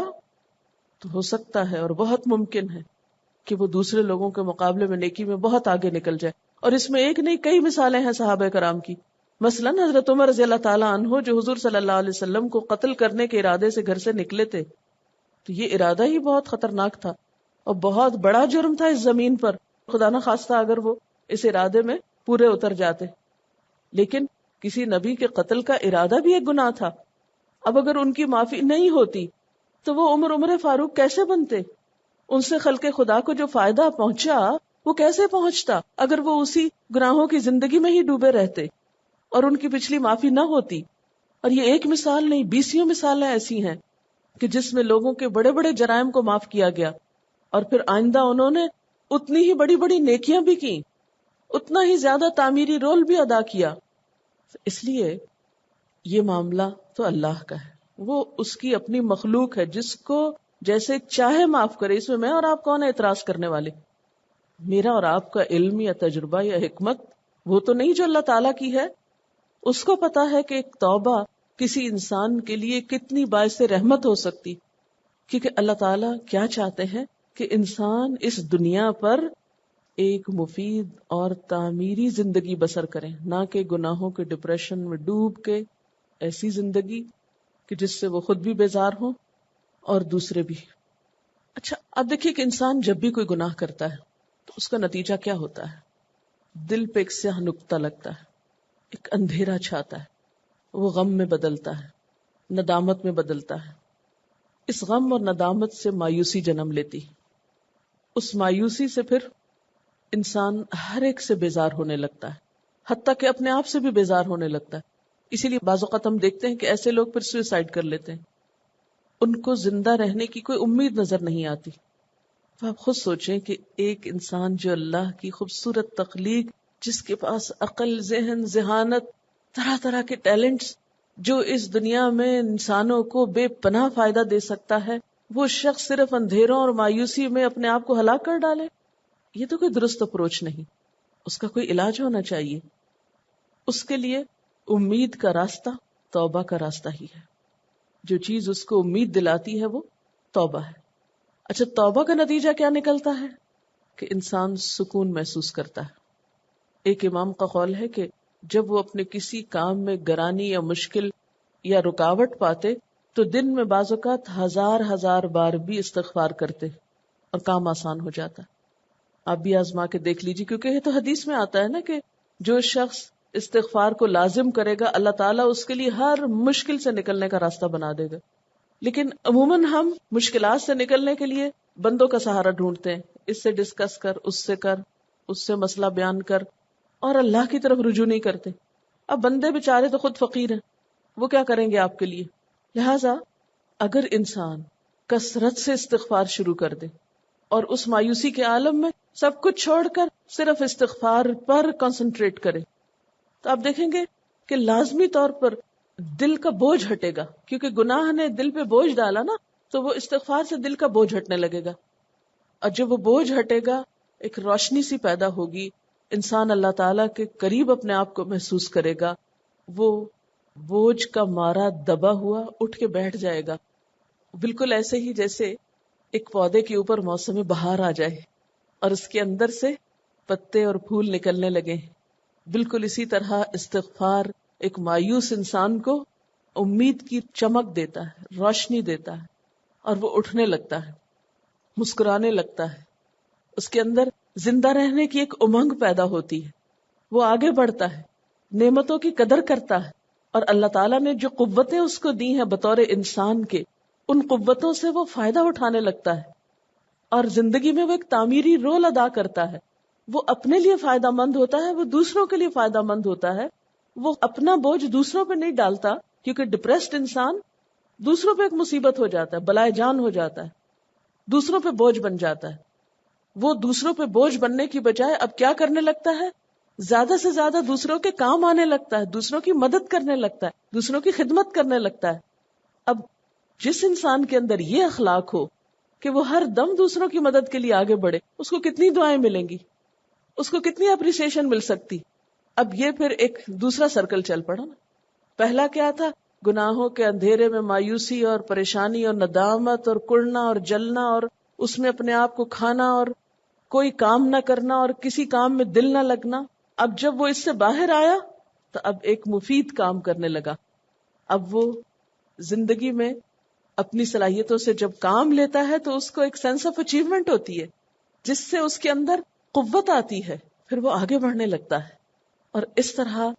تو ہو سکتا ہے اور بہت ممکن ہے کہ وہ دوسرے لوگوں کے مقابلے میں نیکی میں بہت آگے نکل جائے. اور اس میں ایک نہیں کئی مثالیں ہیں صحابہ کرام کی. مثلا حضرت عمر رضی اللہ تعالیٰ عنہ جو حضور صلی اللہ علیہ وسلم کو قتل کرنے کے ارادے سے گھر سے نکلے تھے، تو یہ ارادہ ہی بہت خطرناک تھا اور بہت بڑا جرم تھا اس زمین پر. خدا نہ خواستہ اگر وہ اس ارادے میں پورے اتر جاتے، لیکن کسی نبی کے قتل کا ارادہ بھی ایک گناہ تھا. اب اگر ان کی معافی نہیں ہوتی تو وہ عمر فاروق کیسے بنتے؟ ان سے خلق خدا کو جو فائدہ پہنچا وہ کیسے پہنچتا اگر وہ اسی گناہوں کی زندگی میں ہی ڈوبے رہتے اور ان کی پچھلی معافی نہ ہوتی؟ اور یہ ایک مثال نہیں، 20 مثالیں ایسی ہیں کہ جس میں لوگوں کے بڑے بڑے جرائم کو معاف کیا گیا اور پھر آئندہ انہوں نے اتنی ہی بڑی بڑی نیکیاں بھی کی، اتنا ہی زیادہ تعمیری رول بھی ادا کیا. اس لیے یہ معاملہ تو اللہ کا ہے، وہ اس کی اپنی مخلوق ہے، جس کو جیسے چاہے معاف کرے. اس میں میں اور آپ کون ہے اعتراض کرنے والے؟ میرا اور آپ کا علم یا تجربہ یا حکمت وہ تو نہیں جو اللہ تعالیٰ کی ہے. اس کو پتا ہے کہ ایک توبہ کسی انسان کے لیے کتنی باعث رحمت ہو سکتی. کیونکہ اللہ تعالیٰ کیا چاہتے ہیں کہ انسان اس دنیا پر ایک مفید اور تعمیری زندگی بسر کریں، نہ کہ گناہوں کے ڈپریشن میں ڈوب کے ایسی زندگی کہ جس سے وہ خود بھی بیزار ہوں اور دوسرے بھی. اچھا اب دیکھیے کہ انسان جب بھی کوئی گناہ کرتا ہے تو اس کا نتیجہ کیا ہوتا ہے؟ دل پہ ایک سیاہ نقطہ لگتا ہے، ایک اندھیرا چھاتا ہے، وہ غم میں بدلتا ہے، ندامت میں بدلتا ہے. اس غم اور ندامت سے مایوسی جنم لیتی. اس مایوسی سے پھر انسان ہر ایک سے بیزار ہونے لگتا ہے، حتیٰ کہ اپنے آپ سے بھی بیزار ہونے لگتا ہے. اسی لیے بعض اوقات ہم دیکھتے ہیں کہ ایسے لوگ پھر سوئسائڈ کر لیتے ہیں، ان کو زندہ رہنے کی کوئی امید نظر نہیں آتی. تو آپ خود سوچیں کہ ایک انسان جو اللہ کی خوبصورت تخلیق، جس کے پاس عقل، ذہن، ذہانت، طرح طرح کے ٹیلنٹس، جو اس دنیا میں انسانوں کو بے پناہ فائدہ دے سکتا ہے، وہ شخص صرف اندھیروں اور مایوسی میں اپنے آپ کو ہلاک کر ڈالے. یہ تو کوئی درست اپروچ نہیں. اس کا کوئی علاج ہونا چاہیے. اس کے لیے امید کا راستہ توبہ کا راستہ ہی ہے. جو چیز اس کو امید دلاتی ہے وہ توبہ ہے. اچھا توبہ کا نتیجہ کیا نکلتا ہے؟ کہ انسان سکون محسوس کرتا ہے. ایک امام کا قول ہے کہ جب وہ اپنے کسی کام میں گرانی یا مشکل یا رکاوٹ پاتے تو دن میں بعض اوقات ہزار بار بھی استغفار کرتے اور کام آسان ہو جاتا. آپ بھی آزما کے دیکھ لیجیے، کیونکہ یہ تو حدیث میں آتا ہے نا کہ جو شخص استغفار کو لازم کرے گا اللہ تعالیٰ اس کے لیے ہر مشکل سے نکلنے کا راستہ بنا دے گا. لیکن عموماً ہم مشکلات سے نکلنے کے لیے بندوں کا سہارا ڈھونڈتے ہیں، اس سے ڈسکس کر، اس سے مسئلہ بیان کر، اور اللہ کی طرف رجوع نہیں کرتے. اب بندے بیچارے تو خود فقیر ہیں، وہ کیا کریں گے آپ کے لیے؟ لہٰذا اگر انسان کثرت سے استغفار شروع کر دے اور اس مایوسی کے عالم میں سب کچھ چھوڑ کر صرف استغفار پر کنسنٹریٹ کرے تو آپ دیکھیں گے کہ لازمی طور پر دل کا بوجھ ہٹے گا. کیونکہ گناہ نے دل پہ بوجھ ڈالا نا، تو وہ استغفار سے دل کا بوجھ ہٹنے لگے گا. اور جب وہ بوجھ ہٹے گا ایک روشنی سی پیدا ہوگی، انسان اللہ تعالیٰ کے قریب اپنے آپ کو محسوس کرے گا. وہ بوجھ کا مارا دبا ہوا اٹھ کے بیٹھ جائے گا، بالکل ایسے ہی جیسے ایک پودے کے اوپر موسم بہار آ جائے اور اس کے اندر سے پتے اور پھول نکلنے لگے. بالکل اسی طرح استغفار ایک مایوس انسان کو امید کی چمک دیتا ہے، روشنی دیتا ہے، اور وہ اٹھنے لگتا ہے، مسکرانے لگتا ہے. اس کے اندر زندہ رہنے کی ایک امنگ پیدا ہوتی ہے، وہ آگے بڑھتا ہے، نعمتوں کی قدر کرتا ہے، اور اللہ تعالیٰ نے جو قوتیں اس کو دی ہیں بطور انسان کے، ان قوتوں سے وہ فائدہ اٹھانے لگتا ہے، اور زندگی میں وہ ایک تعمیری رول ادا کرتا ہے. وہ اپنے لیے فائدہ مند ہوتا ہے، وہ دوسروں کے لیے فائدہ مند ہوتا ہے. وہ اپنا بوجھ دوسروں پہ نہیں ڈالتا، کیونکہ ڈپریسڈ انسان دوسروں پہ ایک مصیبت ہو جاتا ہے، بلائے جان ہو جاتا ہے، دوسروں پہ بوجھ بن جاتا ہے. وہ دوسروں پہ بوجھ بننے کی بجائے اب کیا کرنے لگتا ہے؟ زیادہ سے زیادہ دوسروں کے کام آنے لگتا ہے، دوسروں کی مدد کرنے لگتا ہے، دوسروں کی خدمت کرنے لگتا ہے. اب جس انسان کے اندر یہ اخلاق ہو کہ وہ ہر دم دوسروں کی مدد کے لیے آگے بڑھے، اس کو کتنی دعائیں ملیں گی، اس کو کتنی اپریسیشن مل سکتی. اب یہ پھر ایک دوسرا سرکل چل پڑا نا. پہلا کیا تھا؟ گناہوں کے اندھیرے میں مایوسی اور پریشانی اور ندامت اور کڑنا اور جلنا، اور اس میں اپنے آپ کو کھانا اور کوئی کام نہ کرنا اور کسی کام میں دل نہ لگنا. اب جب وہ اس سے باہر آیا تو اب ایک مفید کام کرنے لگا. اب وہ زندگی میں اپنی صلاحیتوں سے جب کام لیتا ہے تو اس کو ایک سینس آف اچیومنٹ ہوتی ہے، جس سے اس کے اندر قوت آتی ہے، پھر وہ آگے بڑھنے لگتا ہے. اور اس طرح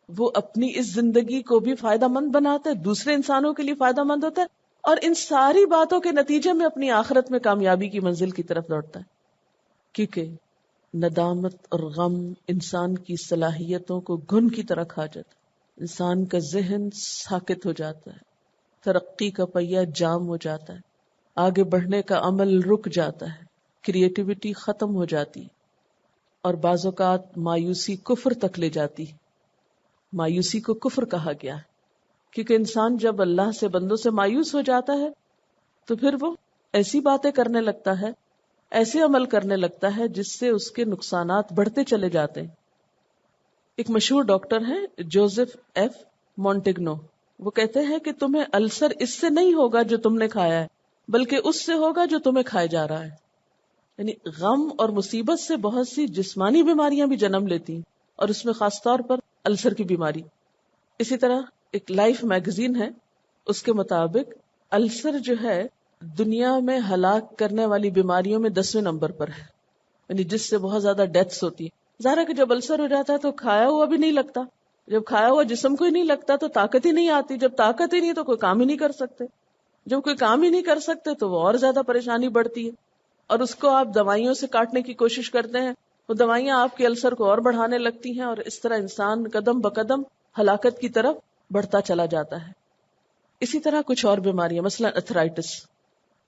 وہ اپنی اس زندگی کو بھی فائدہ مند بناتا ہے، دوسرے انسانوں کے لیے فائدہ مند ہوتا ہے، اور ان ساری باتوں کے نتیجے میں اپنی آخرت میں کامیابی کی منزل کی طرف دوڑتا ہے. کیونکہ ندامت اور غم انسان کی صلاحیتوں کو گھن کی طرح کھا جاتا ہے، انسان کا ذہن ساکت ہو جاتا ہے، ترقی کا پہیہ جام ہو جاتا ہے، آگے بڑھنے کا عمل رک جاتا ہے، کریٹیوٹی ختم ہو جاتی، اور بعض اوقات مایوسی کفر تک لے جاتی. مایوسی کو کفر کہا گیا ہے کیونکہ انسان جب اللہ سے بندوں سے مایوس ہو جاتا ہے تو پھر وہ ایسی باتیں کرنے لگتا ہے، ایسے عمل کرنے لگتا ہے جس سے اس کے نقصانات بڑھتے چلے جاتے ہیں. ایک مشہور ڈاکٹر ہیں جوزف ایف مونٹیگنو، وہ کہتے ہیں کہ تمہیں السر اس سے نہیں ہوگا جو تم نے کھایا ہے، بلکہ اس سے ہوگا جو تمہیں کھائے جا رہا ہے. یعنی غم اور مصیبت سے بہت سی جسمانی بیماریاں بھی جنم لیتی ہیں، اور اس میں خاص طور پر السر کی بیماری. اسی طرح ایک لائف میگزین ہے، اس کے مطابق السر جو ہے دنیا میں ہلاک کرنے والی بیماریوں میں 10ویں نمبر پر ہے، یعنی جس سے بہت زیادہ ڈیتھس ہوتی ہے. ظاہر ہے کہ جب السر ہو جاتا ہے تو کھایا ہوا بھی نہیں لگتا، جب کھایا ہوا جسم کو ہی نہیں لگتا تو طاقت ہی نہیں آتی، جب طاقت ہی نہیں تو کوئی کام ہی نہیں کر سکتے، جب کوئی کام ہی نہیں کر سکتے تو وہ اور زیادہ پریشانی بڑھتی ہے، اور اس کو آپ دوائیوں سے کاٹنے کی کوشش کرتے ہیں، وہ دوائیاں آپ کے السر کو اور بڑھانے لگتی ہیں، اور اس طرح انسان قدم بقدم ہلاکت کی طرف بڑھتا چلا جاتا ہے. اسی طرح کچھ اور بیماریاں، مثلا ارتھرائٹس،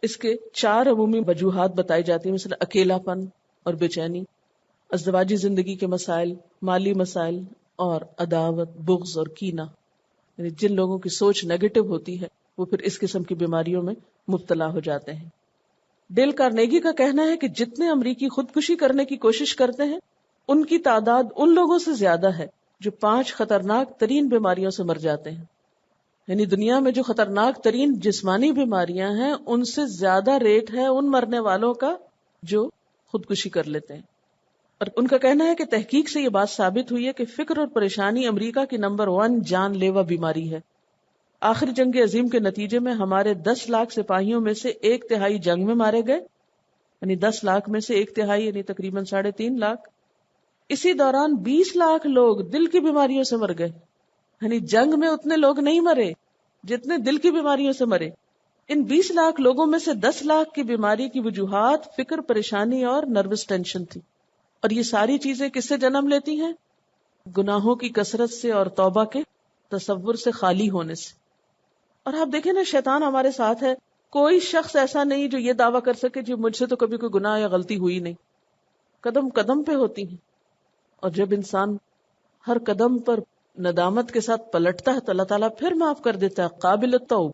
اس کے 4 عمومی وجوہات بتائی جاتی ہیں، مثلا اکیلا پن اور بے چینی، ازدواجی زندگی کے مسائل، مالی مسائل، اور عداوت، بغض اور کینہ. یعنی جن لوگوں کی سوچ نیگیٹو ہوتی ہے وہ پھر اس قسم کی بیماریوں میں مبتلا ہو جاتے ہیں. ڈیل کارنیگی کا کہنا ہے کہ جتنے امریکی خودکشی کرنے کی کوشش کرتے ہیں ان کی تعداد ان لوگوں سے زیادہ ہے جو 5 خطرناک ترین بیماریوں سے مر جاتے ہیں. یعنی دنیا میں جو خطرناک ترین جسمانی بیماریاں ہیں ان سے زیادہ ریٹ ہے ان مرنے والوں کا جو خودکشی کر لیتے ہیں. اور ان کا کہنا ہے کہ تحقیق سے یہ بات ثابت ہوئی ہے کہ فکر اور پریشانی امریکہ کی نمبر 1 جان لیوا بیماری ہے. آخری جنگ عظیم کے نتیجے میں ہمارے 10 لاکھ سپاہیوں میں سے 1/3 جنگ میں مارے گئے، یعنی 10 لاکھ میں سے 1/3 یعنی تقریباً 3.5 لاکھ. اسی دوران 20 لاکھ لوگ دل کی بیماریوں سے مر گئے، یعنی جنگ میں اتنے لوگ نہیں مرے جتنے دل کی بیماریوں سے مرے. ان 20 لاکھ لوگوں میں سے 10 لاکھ کی بیماری کی وجوہات فکر، پریشانی اور نروس ٹینشن تھی. اور یہ ساری چیزیں کس سے جنم لیتی ہیں؟ گناہوں کی کثرت سے اور توبہ کے تصور سے خالی ہونے سے. اور آپ دیکھیں نا، شیطان ہمارے ساتھ ہے. کوئی شخص ایسا نہیں جو یہ دعویٰ کر سکے کہ مجھ سے تو کبھی کوئی گناہ یا غلطی ہوئی نہیں. قدم قدم پہ ہوتی ہیں. اور جب انسان ہر قدم پر ندامت کے ساتھ پلٹتا ہے تو اللہ تعالیٰ پھر معاف کر دیتا ہے. قابل التوب،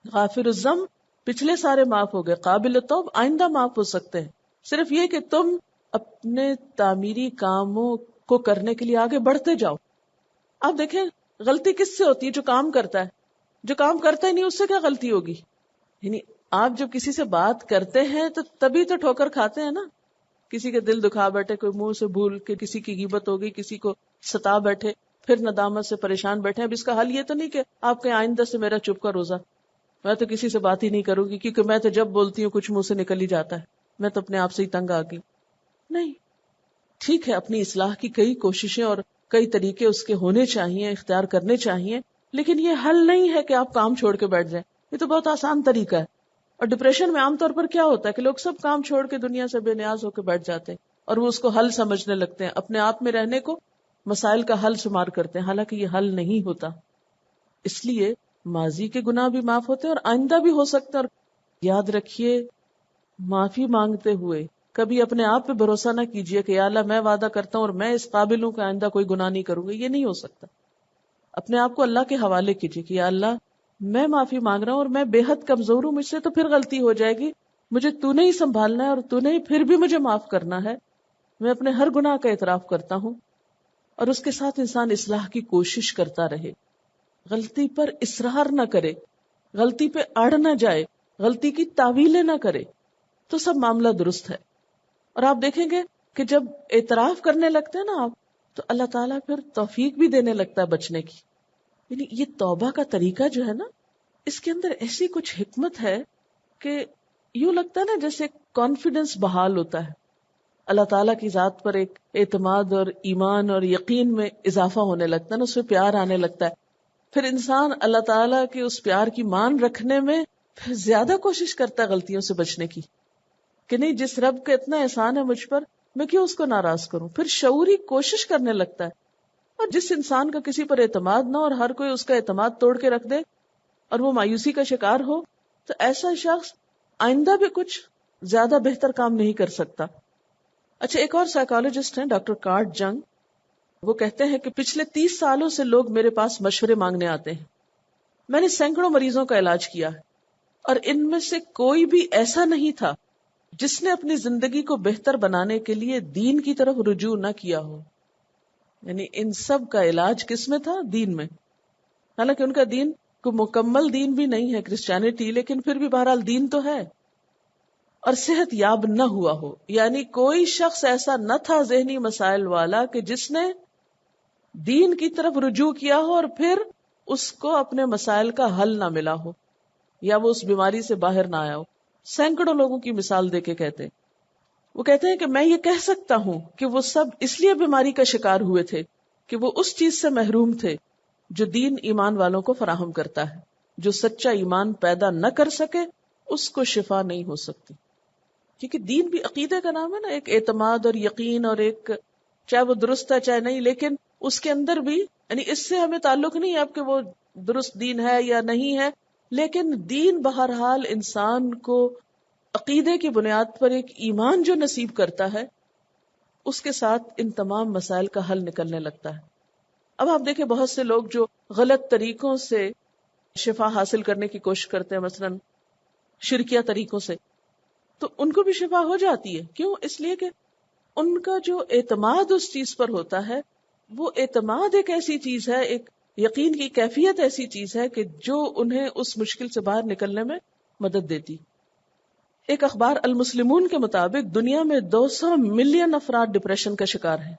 غافر الذنب، پچھلے سارے معاف ہو گئے، قابل التوب آئندہ معاف ہو سکتے ہیں. صرف یہ کہ تم اپنے تعمیری کاموں کو کرنے کے لیے آگے بڑھتے جاؤ. آپ دیکھیں غلطی کس سے ہوتی ہے؟ جو کام کرتا ہے. جو کام کرتا ہی نہیں اس سے کیا غلطی ہوگی؟ یعنی آپ جب کسی سے بات کرتے ہیں تو تبھی تو ٹھوکر کھاتے ہیں نا. کسی کے دل دکھا بیٹھے، کوئی منہ سے بھول کے کسی کی غیبت ہو گئی، کسی کو ستا بیٹھے، پھر ندامت سے پریشان بیٹھے. اب اس کا حل یہ تو نہیں کہ آپ کے آئندہ سے میرا چپ کا روزہ، میں تو کسی سے بات ہی نہیں کروں گی کیونکہ میں تو جب بولتی ہوں کچھ منہ سے نکل ہی جاتا ہے، میں تو اپنے آپ سے ہی تنگ آ گئی. نہیں، ٹھیک ہے، اپنی اصلاح کی کئی کوششیں اور کئی طریقے اس کے ہونے چاہیے، اختیار کرنے چاہیے، لیکن یہ حل نہیں ہے کہ آپ کام چھوڑ کے بیٹھ جائیں. یہ تو بہت آسان طریقہ ہے. اور ڈپریشن میں عام طور پر کیا ہوتا ہے کہ لوگ سب کام چھوڑ کے دنیا سے بے نیاز ہو کے بیٹھ جاتے ہیں اور وہ اس کو حل سمجھنے لگتے ہیں، اپنے آپ میں رہنے کو مسائل کا حل شمار کرتے ہیں، حالانکہ یہ حل نہیں ہوتا. اس لیے ماضی کے گناہ بھی معاف ہوتے ہیں اور آئندہ بھی ہو سکتے ہیں. اور یاد رکھیے، معافی مانگتے ہوئے کبھی اپنے آپ پہ بھروسہ نہ کیجئے کہ یا اللہ میں وعدہ کرتا ہوں اور میں اس قابل ہوں کہ آئندہ کوئی گناہ نہیں کروں گا. یہ نہیں ہو سکتا. اپنے آپ کو اللہ کے حوالے کیجئے کہ یا اللہ میں معافی مانگ رہا ہوں اور میں بے حد کمزور ہوں، مجھ سے تو پھر غلطی ہو جائے گی، مجھے تو نے ہی سنبھالنا ہے اور تو نے ہی پھر بھی مجھے معاف کرنا ہے. میں اپنے ہر گناہ کا اعتراف کرتا ہوں. اور اس کے ساتھ انسان اصلاح کی کوشش کرتا رہے، غلطی پر اصرار نہ کرے، غلطی پہ اڑ نہ جائے، غلطی کی تعویلیں نہ کرے، تو سب معاملہ درست ہے. اور آپ دیکھیں گے کہ جب اعتراف کرنے لگتے ہیں نا آپ، تو اللہ تعالیٰ پھر توفیق بھی دینے لگتا ہے بچنے کی. یعنی یہ توبہ کا طریقہ جو ہے نا، اس کے اندر ایسی کچھ حکمت ہے کہ یوں لگتا ہے نا جیسے کانفیڈنس بحال ہوتا ہے، اللہ تعالیٰ کی ذات پر ایک اعتماد اور ایمان اور یقین میں اضافہ ہونے لگتا ہے نا، اس پہ پیار آنے لگتا ہے. پھر انسان اللہ تعالیٰ کے اس پیار کی مان رکھنے میں پھر زیادہ کوشش کرتا ہے غلطیوں سے بچنے کی، کہ نہیں جس رب کا اتنا احسان ہے مجھ پر، میں کیوں اس کو ناراض کروں. پھر شعوری کوشش کرنے لگتا ہے. اور جس انسان کا کسی پر اعتماد نہ اور ہر کوئی اس کا اعتماد توڑ کے رکھ دے اور وہ مایوسی کا شکار ہو، تو ایسا شخص آئندہ بھی کچھ زیادہ بہتر کام نہیں کر سکتا. اچھا، ایک اور سائیکالوجسٹ ہیں ڈاکٹر کارٹ جنگ، وہ کہتے ہیں کہ پچھلے 30 سالوں سے لوگ میرے پاس مشورے مانگنے آتے ہیں. میں نے سینکڑوں مریضوں کا علاج کیا ہے اور ان میں سے کوئی بھی ایسا نہیں تھا جس نے اپنی زندگی کو بہتر بنانے کے لیے دین کی طرف رجوع نہ کیا ہو. یعنی ان سب کا علاج کس میں تھا؟ دین میں. حالانکہ ان کا دین کو مکمل دین بھی نہیں ہے کرسچینٹی، لیکن پھر بھی بہرحال دین تو ہے. اور صحت یاب نہ ہوا ہو، یعنی کوئی شخص ایسا نہ تھا ذہنی مسائل والا کہ جس نے دین کی طرف رجوع کیا ہو اور پھر اس کو اپنے مسائل کا حل نہ ملا ہو یا وہ اس بیماری سے باہر نہ آیا ہو. سینکڑوں لوگوں کی مثال دے کے کہتے ہیں، وہ کہتے ہیں کہ میں یہ کہہ سکتا ہوں کہ وہ سب اس لیے بیماری کا شکار ہوئے تھے کہ وہ اس چیز سے محروم تھے جو دین ایمان والوں کو فراہم کرتا ہے. جو سچا ایمان پیدا نہ کر سکے اس کو شفا نہیں ہو سکتی، کیونکہ دین بھی عقیدے کا نام ہے نا، ایک اعتماد اور یقین، اور ایک چاہے وہ درست ہے چاہے نہیں، لیکن اس کے اندر بھی یعنی اس سے ہمیں تعلق نہیں ہے اب کہ وہ درست دین ہے یا نہیں ہے، لیکن دین بہرحال انسان کو عقیدے کی بنیاد پر ایک ایمان جو نصیب کرتا ہے اس کے ساتھ ان تمام مسائل کا حل نکلنے لگتا ہے. اب آپ دیکھیں بہت سے لوگ جو غلط طریقوں سے شفا حاصل کرنے کی کوشش کرتے ہیں، مثلا شرکیہ طریقوں سے، تو ان کو بھی شفا ہو جاتی ہے. کیوں؟ اس لیے کہ ان کا جو اعتماد اس چیز پر ہوتا ہے، وہ اعتماد ایک ایسی چیز ہے، ایک یقین کی کیفیت ایسی چیز ہے کہ جو انہیں اس مشکل سے باہر نکلنے میں مدد دیتی. ایک اخبار المسلمون کے مطابق دنیا میں 200 ملین افراد ڈپریشن کا شکار ہیں.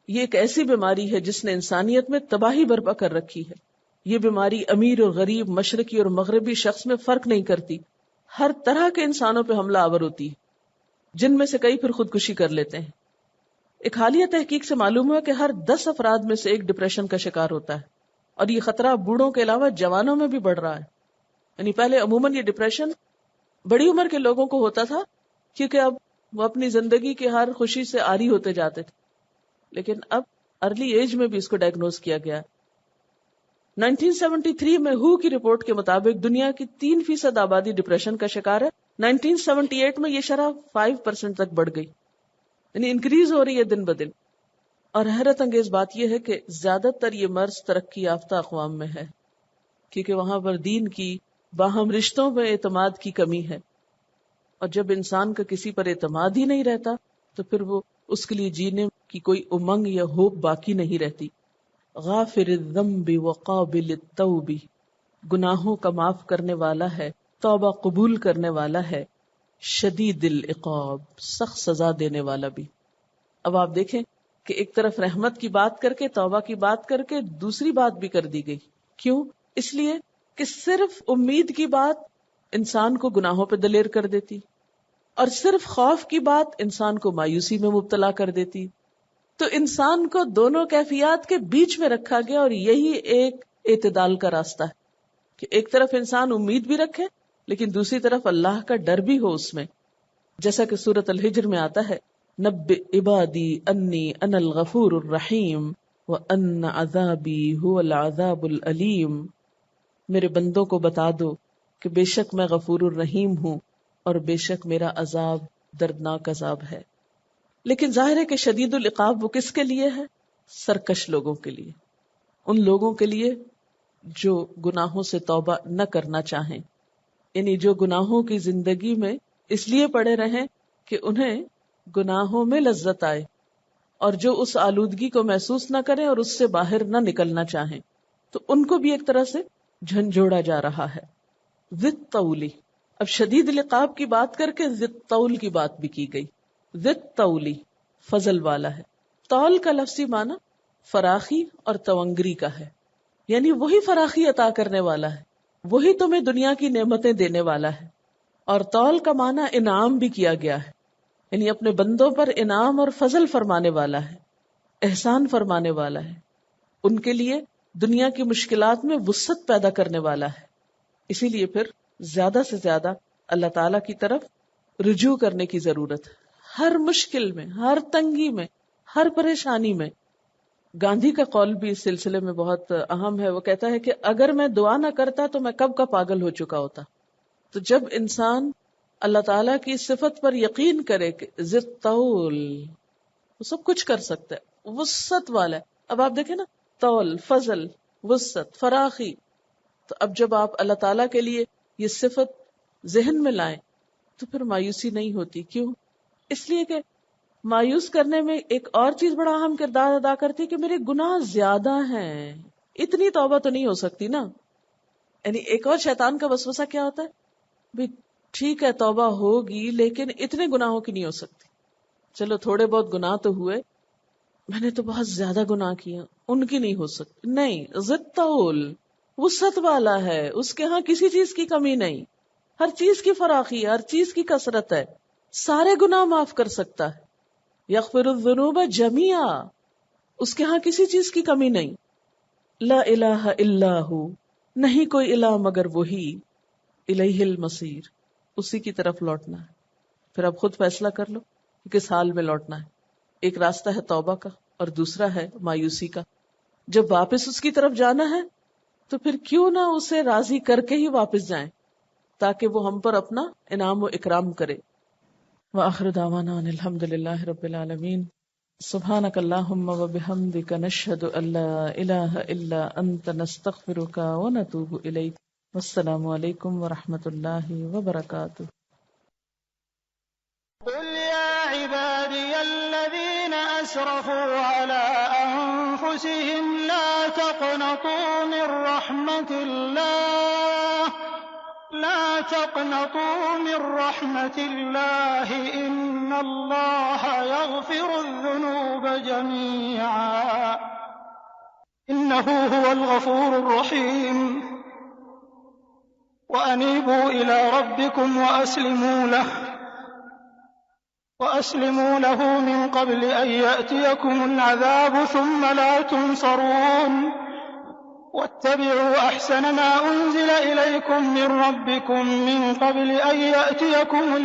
یہ ایک ایسی بیماری ہے جس نے انسانیت میں تباہی برپا کر رکھی ہے. یہ بیماری امیر اور غریب، مشرقی اور مغربی شخص میں فرق نہیں کرتی، ہر طرح کے انسانوں پہ حملہ آور ہوتی ہے، جن میں سے کئی پھر خودکشی کر لیتے ہیں. ایک حالیہ تحقیق سے معلوم ہوا کہ ہر 10 افراد میں سے ایک ڈپریشن کا شکار ہوتا ہے، اور یہ خطرہ بوڑھوں کے علاوہ جوانوں میں بھی بڑھ رہا ہے. یعنی پہلے عموماً یہ ڈپریشن بڑی عمر کے لوگوں کو ہوتا تھا کیونکہ اب وہ اپنی زندگی کی ہر خوشی سے عاری ہوتے جاتے تھے، لیکن اب ارلی ایج میں بھی اس کو ڈائگنوز کیا گیا. 1973 میں ہو کی رپورٹ کے مطابق دنیا کی 3% آبادی ڈپریشن کا شکار ہے. 1978 میں یہ شرح 5% تک بڑھ گئی، یعنی انکریز ہو رہی ہے دن بدن. اور حیرت انگیز بات یہ ہے کہ زیادہ تر یہ مرض ترقی یافتہ اقوام میں ہے، کیونکہ وہاں پر دین کی باہم رشتوں میں اعتماد کی کمی ہے. اور جب انسان کا کسی پر اعتماد ہی نہیں رہتا تو پھر وہ اس کے لیے جینے کی کوئی امنگ یا ہوپ باقی نہیں رہتی. غافر الذنب وقابل التوب، گناہوں کا معاف کرنے والا ہے، توبہ قبول کرنے والا ہے، شدید العقاب، سخت سزا دینے والا بھی. اب آپ دیکھیں کہ ایک طرف رحمت کی بات کر کے، توبہ کی بات کر کے، دوسری بات بھی کر دی گئی. کیوں؟ اس لیے کہ صرف امید کی بات انسان کو گناہوں پہ دلیر کر دیتی، اور صرف خوف کی بات انسان کو مایوسی میں مبتلا کر دیتی. تو انسان کو دونوں کیفیات کے بیچ میں رکھا گیا، اور یہی ایک اعتدال کا راستہ ہے کہ ایک طرف انسان امید بھی رکھے لیکن دوسری طرف اللہ کا ڈر بھی ہو اس میں. جیسا کہ سورۃ الحجر میں آتا ہے، نبئ عبادی انی انا الغفور الرحیم وان عذابی هو العذاب العلیم. میرے بندوں کو بتا دو کہ بے شک میں غفور الرحیم ہوں اور بے شک میرا عذاب دردناک عذاب ہے. لیکن ظاہر ہے کہ شدید العقاب وہ کس کے لیے ہے؟ سرکش لوگوں کے لیے، ان لوگوں کے لیے جو گناہوں سے توبہ نہ کرنا چاہیں، یعنی جو گناہوں کی زندگی میں اس لیے پڑے رہیں کہ انہیں گناہوں میں لذت آئے، اور جو اس آلودگی کو محسوس نہ کریں اور اس سے باہر نہ نکلنا چاہیں، تو ان کو بھی ایک طرح سے جھنجھوڑا جا رہا ہے. ذی الطول، اب شدید العقاب کی بات کر کے ذی الطول کی بات بھی کی گئی. ذی الطول فضل والا ہے. طول کا لفظی معنی فراخی اور تونگری کا ہے، یعنی وہی فراخی عطا کرنے والا ہے، وہی تمہیں دنیا کی نعمتیں دینے والا ہے. اور طول کا معنی انعام بھی کیا گیا ہے، یعنی اپنے بندوں پر انعام اور فضل فرمانے والا ہے، احسان فرمانے والا ہے، ان کے لیے دنیا کی مشکلات میں وسعت پیدا کرنے والا ہے. اسی لیے پھر زیادہ سے زیادہ اللہ تعالی کی طرف رجوع کرنے کی ضرورت ہے، ہر مشکل میں، ہر تنگی میں، ہر پریشانی میں. گاندھی کا قول بھی اس سلسلے میں بہت اہم ہے. وہ کہتا ہے کہ اگر میں دعا نہ کرتا تو میں کب کا پاگل ہو چکا ہوتا. تو جب انسان اللہ تعالیٰ کی صفت پر یقین کرے کہ ذی الطول، وہ سب کچھ کر سکتا ہے، وسعت والا ہے. اب آپ دیکھیں نا، طول، فضل، وسعت، فراخی. تو اب جب آپ اللہ تعالیٰ کے لیے یہ صفت ذہن میں لائیں تو پھر مایوسی نہیں ہوتی. کیوں؟ اس لیے کہ مایوس کرنے میں ایک اور چیز بڑا اہم کردار ادا کرتی ہے کہ میرے گناہ زیادہ ہیں، اتنی توبہ تو نہیں ہو سکتی نا. یعنی ایک اور شیطان کا وسوسہ کیا ہوتا ہے، بھی ٹھیک ہے توبہ ہوگی لیکن اتنے گناہوں کی نہیں ہو سکتی. چلو تھوڑے بہت گناہ تو ہوئے، میں نے تو بہت زیادہ گناہ کیا، ان کی نہیں ہو سکتی. نہیں، ذی طول وسعت والا ہے، اس کے ہاں کسی چیز کی کمی نہیں، ہر چیز کی فراخی ہے، ہر چیز کی کثرت ہے، سارے گناہ معاف کر سکتا ہے. یغفر الذنوب جميعا، اس کے ہاں کسی چیز کی کمی نہیں. لا الہ الا ہو، نہیں کوئی الہ مگر وہی. الیہ المصیر، اسی کی طرف لوٹنا ہے. پھر اب خود فیصلہ کر لو کہ کس حال میں لوٹنا ہے. ایک راستہ ہے توبہ کا اور دوسرا ہے مایوسی کا. جب واپس اس کی طرف جانا ہے تو پھر کیوں نہ اسے راضی کر کے ہی واپس جائیں تاکہ وہ ہم پر اپنا انعام و اکرام کرے. وآخر دعوانا ان الحمدللہ رب العالمین. سبحانک اللہم وبحمدک نشہد ان لا الہ الا انت نستغفرک ونتوب الیک. والسلام علیکم ورحمۃ اللہ وبرکاتہ. قل يا عبادي الذين أسرفوا على أنفسهم لا تقنطوا من رحمة الله إن الله يغفر الذنوب جميعا إنه هو الغفور الرحيم. وأنيبوا إلى ربكم وأسلموا له من قبل أن يأتيكم العذاب ثم لا تنصرون. واتبعوا أحسن ما أنزل إليكم من ربكم من قبل أن يأتيكم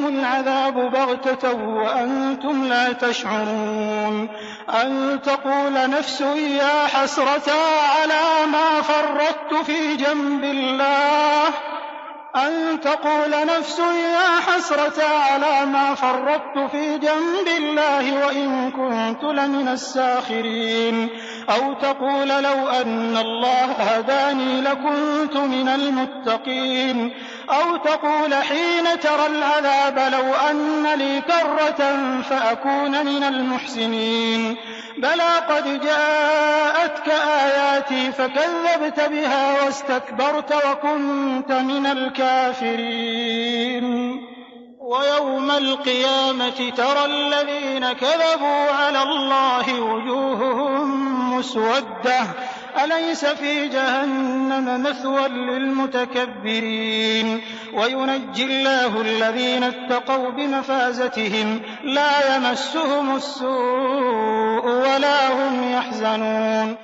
العذاب بغتة وأنتم لا تشعرون. أن تقول نفس يا حسرة على ما فرطت في جنب الله وإن كنت لمن الساخرين. أو تقول لو أن الله هداني لكنت من المتقين. أو تقول حين ترى العذاب لو أن لي كرة فأكون من المحسنين. بلى قد جاءتك آياتي فكذبت بها واستكبرت وكنت من الكافرين. ويوم القيامة ترى الذين كذبوا على الله وجوههم مسودة أليس في جهنم مثوى للمتكبرين. وينجي الله الذين اتقوا بمفازتهم لا يمسهم السوء ولا هم يحزنون.